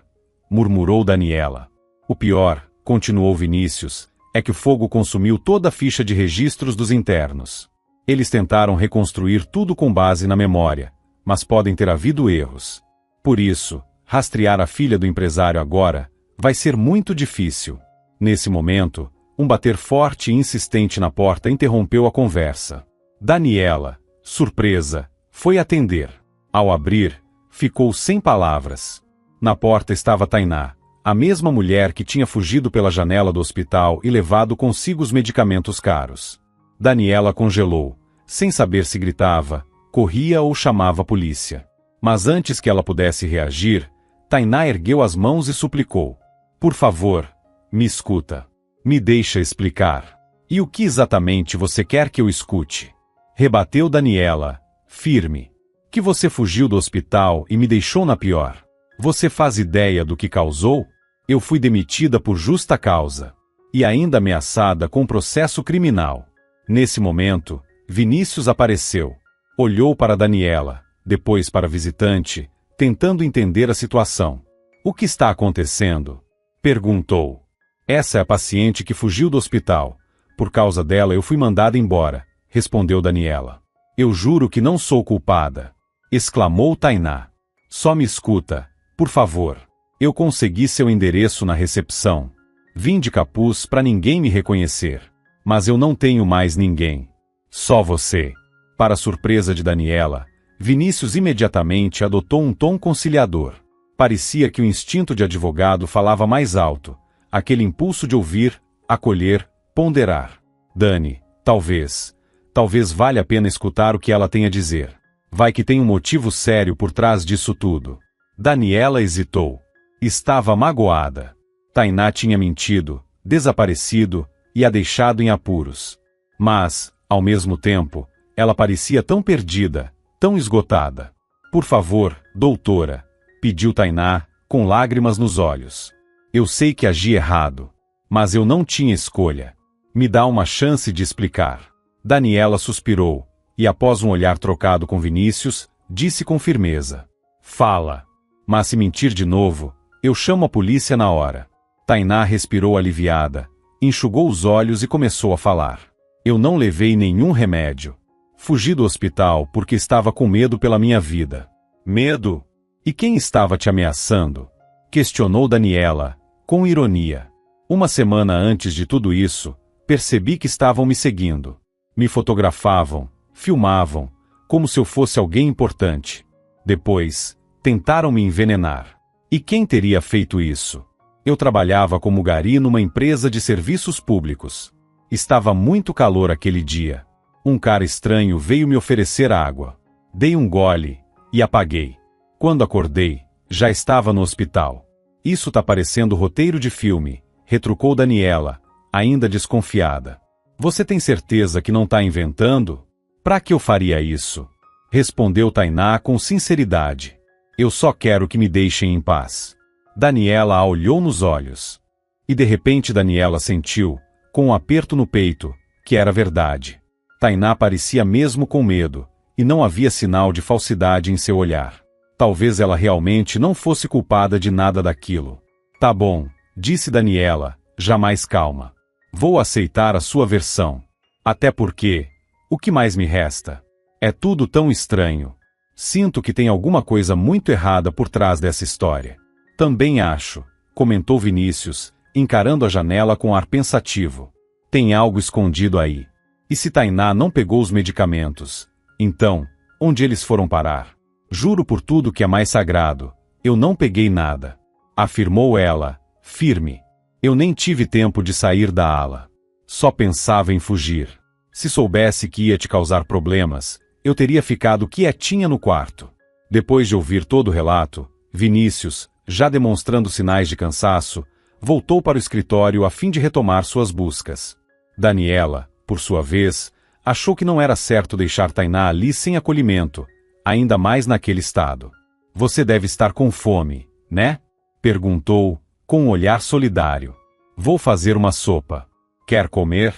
Murmurou Daniela. O pior, continuou Vinícius, é que o fogo consumiu toda a ficha de registros dos internos. Eles tentaram reconstruir tudo com base na memória, mas podem ter havido erros. Por isso, rastrear a filha do empresário agora vai ser muito difícil. Nesse momento, Um bater forte e insistente na porta interrompeu a conversa. Daniela, surpresa, foi atender. Ao abrir, ficou sem palavras. Na porta estava Tainá, a mesma mulher que tinha fugido pela janela do hospital e levado consigo os medicamentos caros. Daniela congelou, sem saber se gritava, corria ou chamava a polícia. Mas antes que ela pudesse reagir, Tainá ergueu as mãos e suplicou. Por favor, me escuta. Me deixa explicar. E o que exatamente você quer que eu escute? Rebateu Daniela, firme. Que você fugiu do hospital e me deixou na pior. Você faz ideia do que causou? Eu fui demitida por justa causa. E ainda ameaçada com processo criminal. Nesse momento, Vinícius apareceu. Olhou para Daniela, depois para a visitante, tentando entender a situação. O que está acontecendo? Perguntou. Essa é a paciente que fugiu do hospital. Por causa dela eu fui mandada embora, respondeu Daniela. Eu juro que não sou culpada, exclamou Tainá. Só me escuta, por favor. Eu consegui seu endereço na recepção. Vim de capuz para ninguém me reconhecer. Mas eu não tenho mais ninguém. Só você. Para surpresa de Daniela, Vinícius imediatamente adotou um tom conciliador. Parecia que o instinto de advogado falava mais alto, aquele impulso de ouvir, acolher, ponderar. Dani, talvez valha a pena escutar o que ela tem a dizer. Vai que tem um motivo sério por trás disso tudo. Daniela hesitou. Estava magoada. Tainá tinha mentido, desaparecido e a deixado em apuros. Mas, ao mesmo tempo, ela parecia tão perdida, tão esgotada. Por favor, doutora, pediu Tainá, com lágrimas nos olhos. Eu sei que agi errado, mas eu não tinha escolha. Me dá uma chance de explicar. Daniela suspirou, e após um olhar trocado com Vinícius, disse com firmeza. Fala. Mas se mentir de novo, eu chamo a polícia na hora. Tainá respirou aliviada, enxugou os olhos e começou a falar. Eu não levei nenhum remédio. Fugi do hospital porque estava com medo pela minha vida. Medo? E quem estava te ameaçando? Questionou Daniela, com ironia. Uma semana antes de tudo isso, percebi que estavam me seguindo. Me fotografavam, filmavam, como se eu fosse alguém importante. Depois, tentaram me envenenar. E quem teria feito isso? Eu trabalhava como gari numa empresa de serviços públicos. Estava muito calor aquele dia. Um cara estranho veio me oferecer água. Dei um gole e apaguei. Quando acordei, já estava no hospital. Isso tá parecendo roteiro de filme, retrucou Daniela, ainda desconfiada. Você tem certeza que não tá inventando? Pra que eu faria isso? Respondeu Tainá com sinceridade. Eu só quero que me deixem em paz. Daniela a olhou nos olhos. E de repente Daniela sentiu, com um aperto no peito, que era verdade. Tainá parecia mesmo com medo, e não havia sinal de falsidade em seu olhar. Talvez ela realmente não fosse culpada de nada daquilo. Tá bom, disse Daniela, já mais calma. Vou aceitar a sua versão. Até porque, o que mais me resta? É tudo tão estranho. Sinto que tem alguma coisa muito errada por trás dessa história. Também acho, comentou Vinícius, encarando a janela com ar pensativo. Tem algo escondido aí. E se Tainá não pegou os medicamentos? Então, onde eles foram parar? Juro por tudo que é mais sagrado, eu não peguei nada. Afirmou ela, firme. Eu nem tive tempo de sair da ala. Só pensava em fugir. Se soubesse que ia te causar problemas, eu teria ficado quietinha no quarto. Depois de ouvir todo o relato, Vinícius, já demonstrando sinais de cansaço, voltou para o escritório a fim de retomar suas buscas. Daniela, por sua vez, achou que não era certo deixar Tainá ali sem acolhimento, ainda mais naquele estado. Você deve estar com fome, né? Perguntou, com um olhar solidário. Vou fazer uma sopa. Quer comer?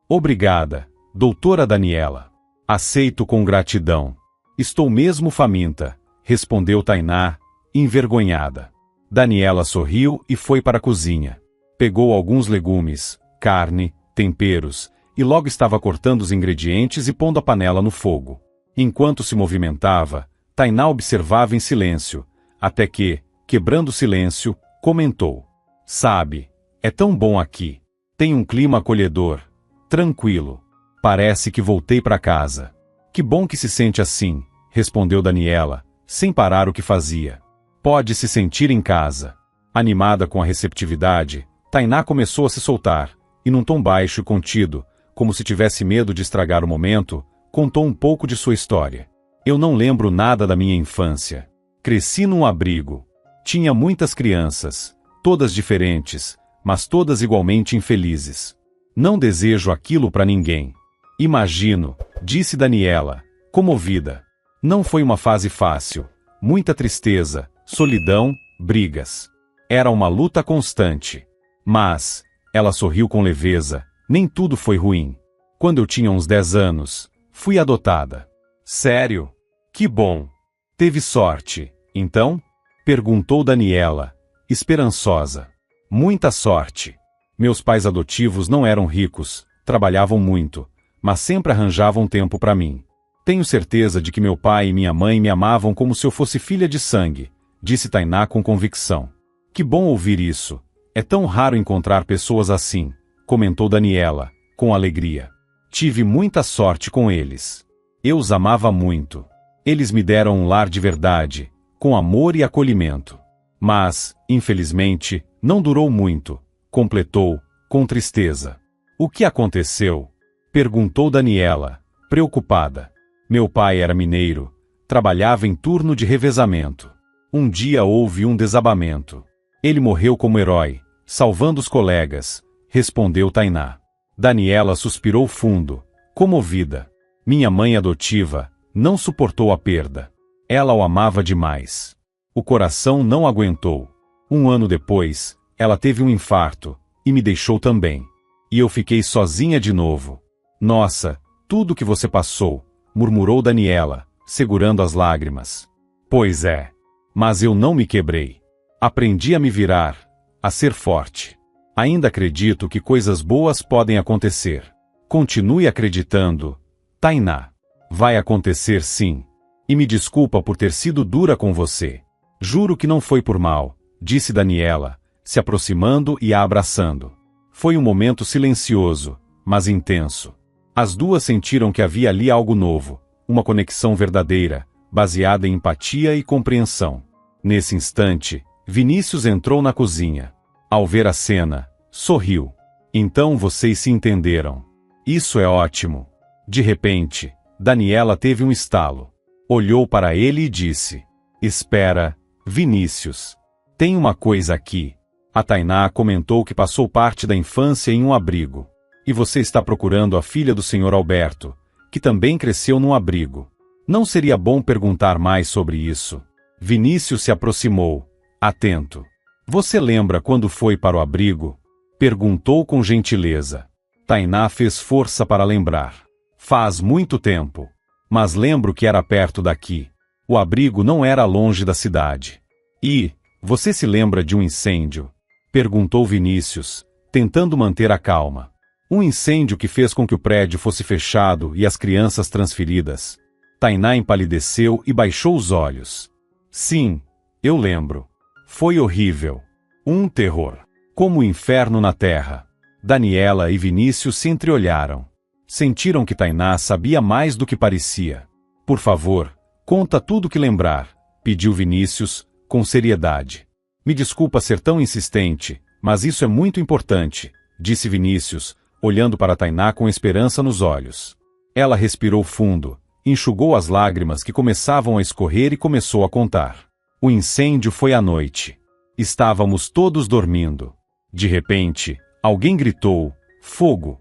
Obrigada, doutora Daniela. Aceito com gratidão. Estou mesmo faminta, respondeu Tainá, envergonhada. Daniela sorriu e foi para a cozinha. Pegou alguns legumes, carne, temperos, e logo estava cortando os ingredientes e pondo a panela no fogo. Enquanto se movimentava, Tainá observava em silêncio, até que, quebrando o silêncio, comentou. Sabe, é tão bom aqui. Tem um clima acolhedor, tranquilo. Parece que voltei para casa. Que bom que se sente assim, respondeu Daniela, sem parar o que fazia. Pode se sentir em casa. Animada com a receptividade, Tainá começou a se soltar, e num tom baixo e contido, como se tivesse medo de estragar o momento, contou um pouco de sua história. Eu não lembro nada da minha infância. Cresci num abrigo. Tinha muitas crianças, todas diferentes, mas todas igualmente infelizes. Não desejo aquilo para ninguém. Imagino, disse Daniela, comovida. Não foi uma fase fácil. Muita tristeza, solidão, brigas. Era uma luta constante. Mas, ela sorriu com leveza, nem tudo foi ruim. Quando eu tinha uns 10 anos, fui adotada. Sério? Que bom. Teve sorte, então? Perguntou Daniela, esperançosa. Muita sorte. Meus pais adotivos não eram ricos, trabalhavam muito, mas sempre arranjavam tempo para mim. Tenho certeza de que meu pai e minha mãe me amavam como se eu fosse filha de sangue, disse Tainá com convicção. Que bom ouvir isso. É tão raro encontrar pessoas assim, comentou Daniela, com alegria. Tive muita sorte com eles. Eu os amava muito. Eles me deram um lar de verdade, com amor e acolhimento. Mas, infelizmente, não durou muito, completou, com tristeza. O que aconteceu? Perguntou Daniela, preocupada. Meu pai era mineiro, trabalhava em turno de revezamento. Um dia houve um desabamento. Ele morreu como herói, salvando os colegas, respondeu Tainá. Daniela suspirou fundo, comovida. Minha mãe adotiva não suportou a perda. Ela o amava demais. O coração não aguentou. Um ano depois, ela teve um infarto, e me deixou também. E eu fiquei sozinha de novo. Nossa, tudo que você passou, murmurou Daniela, segurando as lágrimas. Pois é. Mas eu não me quebrei. Aprendi a me virar, a ser forte. Ainda acredito que coisas boas podem acontecer. Continue acreditando, Tainá. Vai acontecer sim. E me desculpa por ter sido dura com você. Juro que não foi por mal, disse Daniela, se aproximando e a abraçando. Foi um momento silencioso, mas intenso. As duas sentiram que havia ali algo novo, uma conexão verdadeira, baseada em empatia e compreensão. Nesse instante, Vinícius entrou na cozinha. Ao ver a cena, sorriu. Então vocês se entenderam. Isso é ótimo. De repente, Daniela teve um estalo. Olhou para ele e disse: Espera, Vinícius. Tem uma coisa aqui. A Tainá comentou que passou parte da infância em um abrigo. E você está procurando a filha do Sr. Alberto, que também cresceu num abrigo. Não seria bom perguntar mais sobre isso? Vinícius se aproximou, atento. Você lembra quando foi para o abrigo? Perguntou com gentileza. Tainá fez força para lembrar. Faz muito tempo. Mas lembro que era perto daqui. O abrigo não era longe da cidade. E, você se lembra de um incêndio? Perguntou Vinícius, tentando manter a calma. Um incêndio que fez com que o prédio fosse fechado e as crianças transferidas. Tainá empalideceu e baixou os olhos. Sim, eu lembro. Foi horrível. Um terror. Como o inferno na terra. Daniela e Vinícius se entreolharam. Sentiram que Tainá sabia mais do que parecia. Por favor, conta tudo que lembrar, pediu Vinícius, com seriedade. Me desculpa ser tão insistente, mas isso é muito importante, disse Vinícius, olhando para Tainá com esperança nos olhos. Ela respirou fundo, enxugou as lágrimas que começavam a escorrer e começou a contar. O incêndio foi à noite. Estávamos todos dormindo. De repente, alguém gritou: fogo!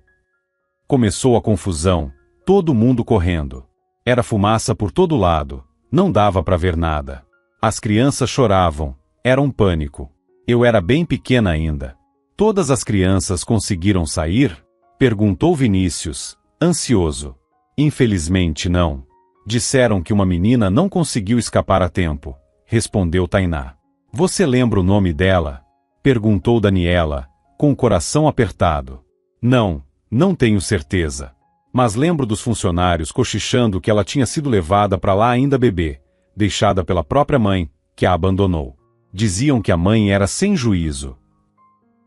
Começou a confusão, todo mundo correndo. Era fumaça por todo lado, não dava para ver nada. As crianças choravam, era um pânico. Eu era bem pequena ainda. Todas as crianças conseguiram sair? Perguntou Vinícius, ansioso. Infelizmente não. Disseram que uma menina não conseguiu escapar a tempo, respondeu Tainá. Você lembra o nome dela? Perguntou Daniela, com o coração apertado. Não tenho certeza. Mas lembro dos funcionários cochichando que ela tinha sido levada para lá ainda bebê, deixada pela própria mãe, que a abandonou. Diziam que a mãe era sem juízo.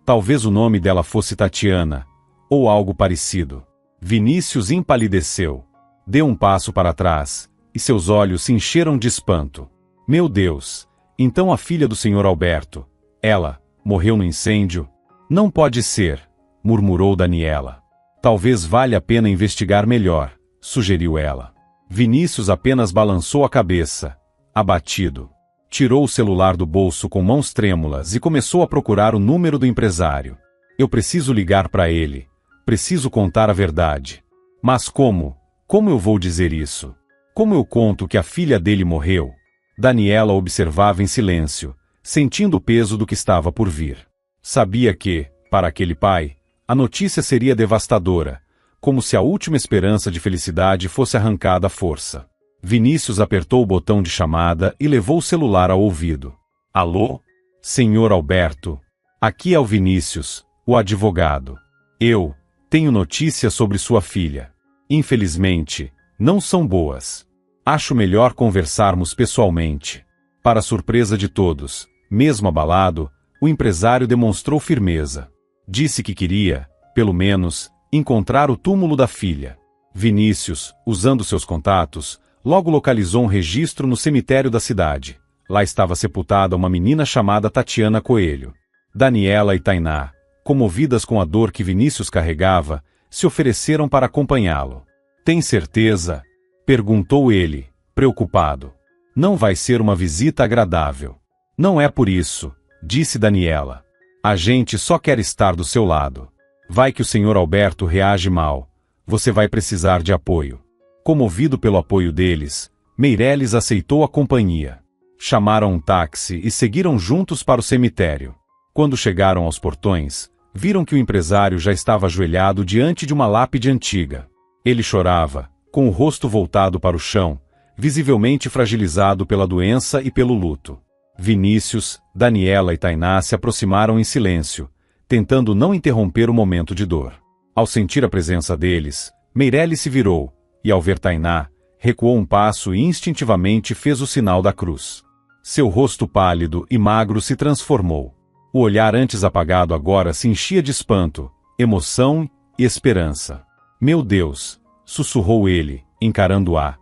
Talvez o nome dela fosse Tatiana, ou algo parecido. Vinícius empalideceu. Deu um passo para trás, e seus olhos se encheram de espanto. Meu Deus! Então a filha do Sr. Alberto, ela, morreu no incêndio? Não pode ser, murmurou Daniela. Talvez valha a pena investigar melhor, sugeriu ela. Vinícius apenas balançou a cabeça, abatido. Tirou o celular do bolso com mãos trêmulas e começou a procurar o número do empresário. Eu preciso ligar para ele. Preciso contar a verdade. Mas como? Como eu vou dizer isso? Como eu conto que a filha dele morreu? Daniela observava em silêncio, sentindo o peso do que estava por vir. Sabia que, para aquele pai, a notícia seria devastadora, como se a última esperança de felicidade fosse arrancada à força. Vinícius apertou o botão de chamada e levou o celular ao ouvido. Alô? Senhor Alberto. Aqui é o Vinícius, o advogado. Eu tenho notícias sobre sua filha. Infelizmente, não são boas. Acho melhor conversarmos pessoalmente. Para surpresa de todos, mesmo abalado, o empresário demonstrou firmeza. Disse que queria, pelo menos, encontrar o túmulo da filha. Vinícius, usando seus contatos, logo localizou um registro no cemitério da cidade. Lá estava sepultada uma menina chamada Tatiana Coelho. Daniela e Tainá, comovidas com a dor que Vinícius carregava, se ofereceram para acompanhá-lo. Tem certeza? Perguntou ele, preocupado. Não vai ser uma visita agradável. Não é por isso, disse Daniela. A gente só quer estar do seu lado. Vai que o Sr. Alberto reage mal. Você vai precisar de apoio. Comovido pelo apoio deles, Meireles aceitou a companhia. Chamaram um táxi e seguiram juntos para o cemitério. Quando chegaram aos portões, viram que o empresário já estava ajoelhado diante de uma lápide antiga. Ele chorava, com o rosto voltado para o chão, visivelmente fragilizado pela doença e pelo luto. Vinícius, Daniela e Tainá se aproximaram em silêncio, tentando não interromper o momento de dor. Ao sentir a presença deles, Meireles se virou, e ao ver Tainá, recuou um passo e instintivamente fez o sinal da cruz. Seu rosto pálido e magro se transformou. O olhar antes apagado agora se enchia de espanto, emoção e esperança. Meu Deus, sussurrou ele, encarando-a.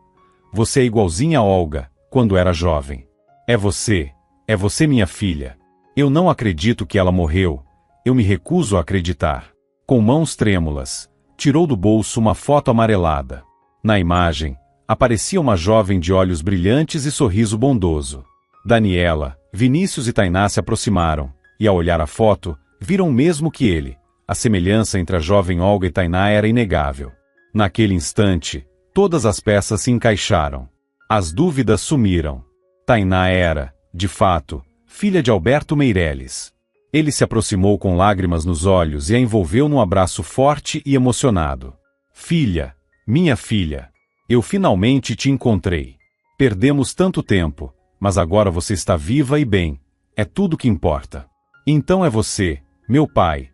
Você é igualzinha a Olga, quando era jovem. É você minha filha. Eu não acredito que ela morreu, eu me recuso a acreditar. Com mãos trêmulas, tirou do bolso uma foto amarelada. Na imagem, aparecia uma jovem de olhos brilhantes e sorriso bondoso. Daniela, Vinícius e Tainá se aproximaram, e ao olhar a foto, viram o mesmo que ele. A semelhança entre a jovem Olga e Tainá era inegável. Naquele instante, todas as peças se encaixaram. As dúvidas sumiram. Tainá era, de fato, filha de Alberto Meireles. Ele se aproximou com lágrimas nos olhos e a envolveu num abraço forte e emocionado. Filha, minha filha, eu finalmente te encontrei. Perdemos tanto tempo, mas agora você está viva e bem. É tudo que importa. Então é você, meu pai,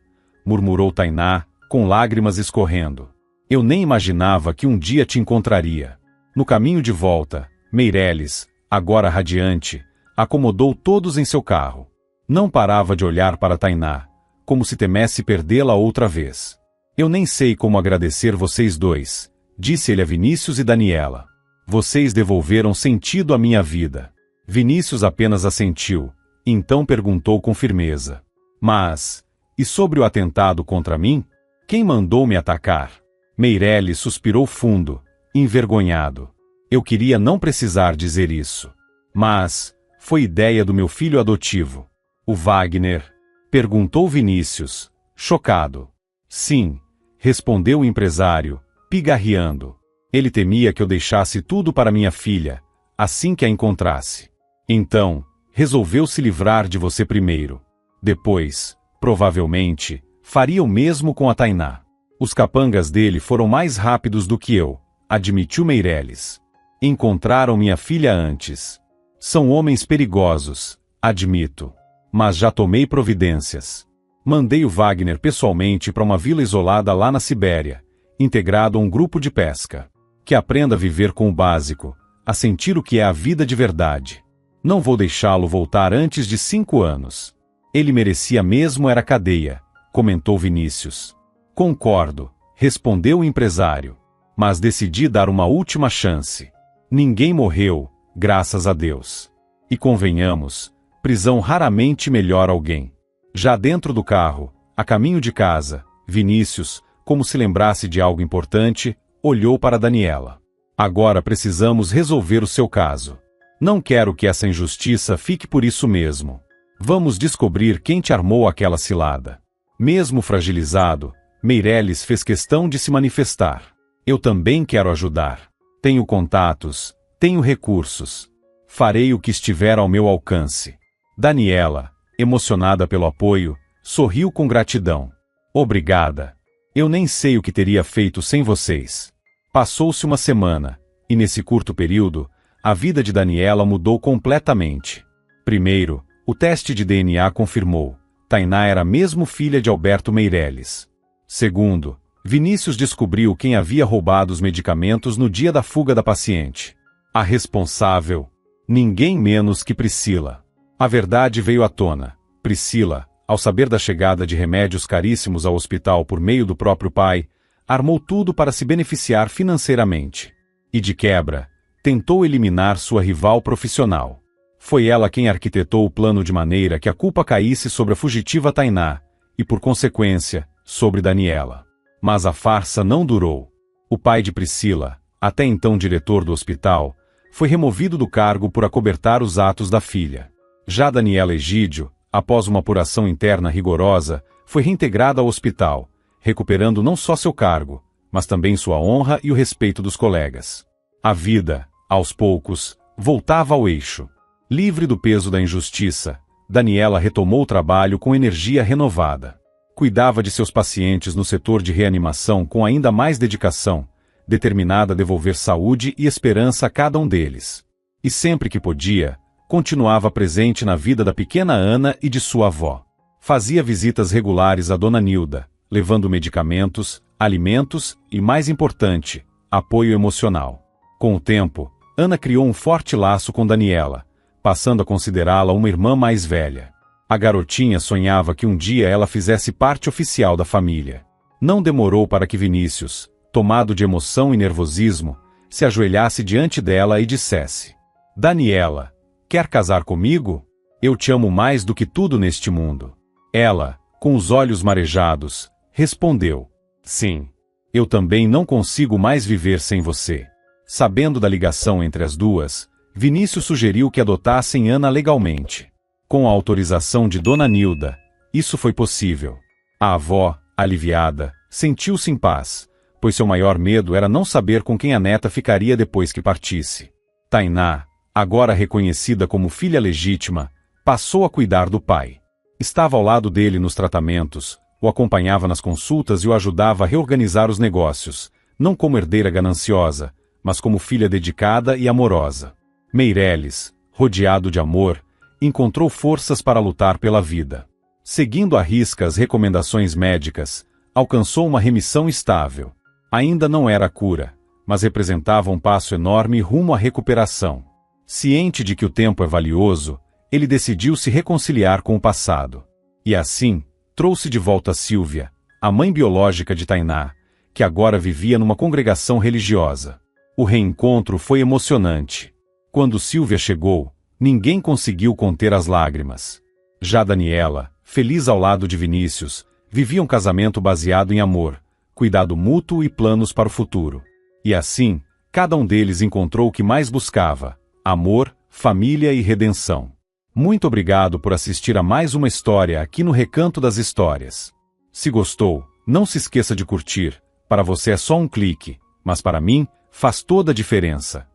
murmurou Tainá, com lágrimas escorrendo. Eu nem imaginava que um dia te encontraria. No caminho de volta, Meireles, agora radiante, acomodou todos em seu carro. Não parava de olhar para Tainá, como se temesse perdê-la outra vez. Eu nem sei como agradecer vocês dois, disse ele a Vinícius e Daniela. Vocês devolveram sentido à minha vida. Vinícius apenas assentiu, então perguntou com firmeza. Mas, e sobre o atentado contra mim? Quem mandou me atacar? Meireles suspirou fundo, envergonhado. Eu queria não precisar dizer isso. Mas, foi ideia do meu filho adotivo. O Wagner? Perguntou Vinícius, chocado. Sim, respondeu o empresário, pigarreando. Ele temia que eu deixasse tudo para minha filha, assim que a encontrasse. Então, resolveu se livrar de você primeiro. Depois, provavelmente, faria o mesmo com a Tainá. Os capangas dele foram mais rápidos do que eu, admitiu Meireles. Encontraram minha filha antes. São homens perigosos, admito. Mas já tomei providências. Mandei o Wagner pessoalmente para uma vila isolada lá na Sibéria, integrado a um grupo de pesca. Que aprenda a viver com o básico, a sentir o que é a vida de verdade. Não vou deixá-lo voltar antes de 5 anos. Ele merecia mesmo era cadeia, comentou Vinícius. Concordo, respondeu o empresário. Mas decidi dar uma última chance. Ninguém morreu, graças a Deus. E convenhamos, prisão raramente melhora alguém. Já dentro do carro, a caminho de casa, Vinícius, como se lembrasse de algo importante, olhou para Daniela. Agora precisamos resolver o seu caso. Não quero que essa injustiça fique por isso mesmo. Vamos descobrir quem te armou aquela cilada. Mesmo fragilizado, Meireles fez questão de se manifestar. Eu também quero ajudar. Tenho contatos, tenho recursos. Farei o que estiver ao meu alcance. Daniela, emocionada pelo apoio, sorriu com gratidão. Obrigada. Eu nem sei o que teria feito sem vocês. Passou-se uma semana, e nesse curto período, a vida de Daniela mudou completamente. Primeiro, o teste de DNA confirmou: Tainá era mesmo filha de Alberto Meireles. Segundo, Vinícius descobriu quem havia roubado os medicamentos no dia da fuga da paciente. A responsável, ninguém menos que Priscila. A verdade veio à tona. Priscila, ao saber da chegada de remédios caríssimos ao hospital por meio do próprio pai, armou tudo para se beneficiar financeiramente. E de quebra, tentou eliminar sua rival profissional. Foi ela quem arquitetou o plano de maneira que a culpa caísse sobre a fugitiva Tainá, e por consequência, sobre Daniela. Mas a farsa não durou. O pai de Priscila, até então diretor do hospital, foi removido do cargo por acobertar os atos da filha. Já Daniela Egídio, após uma apuração interna rigorosa, foi reintegrada ao hospital, recuperando não só seu cargo, mas também sua honra e o respeito dos colegas. A vida, aos poucos, voltava ao eixo. Livre do peso da injustiça, Daniela retomou o trabalho com energia renovada. Cuidava de seus pacientes no setor de reanimação com ainda mais dedicação, determinada a devolver saúde e esperança a cada um deles. E sempre que podia, continuava presente na vida da pequena Ana e de sua avó. Fazia visitas regulares à dona Nilda, levando medicamentos, alimentos e, mais importante, apoio emocional. Com o tempo, Ana criou um forte laço com Daniela, passando a considerá-la uma irmã mais velha. A garotinha sonhava que um dia ela fizesse parte oficial da família. Não demorou para que Vinícius, tomado de emoção e nervosismo, se ajoelhasse diante dela e dissesse: Daniela, quer casar comigo? Eu te amo mais do que tudo neste mundo. Ela, com os olhos marejados, respondeu: Sim. Eu também não consigo mais viver sem você. Sabendo da ligação entre as duas, Vinícius sugeriu que adotassem Ana legalmente. Com a autorização de Dona Nilda, isso foi possível. A avó, aliviada, sentiu-se em paz, pois seu maior medo era não saber com quem a neta ficaria depois que partisse. Tainá, agora reconhecida como filha legítima, passou a cuidar do pai. Estava ao lado dele nos tratamentos, o acompanhava nas consultas e o ajudava a reorganizar os negócios, não como herdeira gananciosa, mas como filha dedicada e amorosa. Meireles, rodeado de amor, encontrou forças para lutar pela vida. Seguindo à risca as recomendações médicas, alcançou uma remissão estável. Ainda não era a cura, mas representava um passo enorme rumo à recuperação. Ciente de que o tempo é valioso, ele decidiu se reconciliar com o passado. E assim, trouxe de volta Sílvia, a mãe biológica de Tainá, que agora vivia numa congregação religiosa. O reencontro foi emocionante. Quando Sílvia chegou, ninguém conseguiu conter as lágrimas. Já Daniela, feliz ao lado de Vinícius, vivia um casamento baseado em amor, cuidado mútuo e planos para o futuro. E assim, cada um deles encontrou o que mais buscava: amor, família e redenção. Muito obrigado por assistir a mais uma história aqui no Recanto das Histórias. Se gostou, não se esqueça de curtir. Para você é só um clique, mas para mim, faz toda a diferença.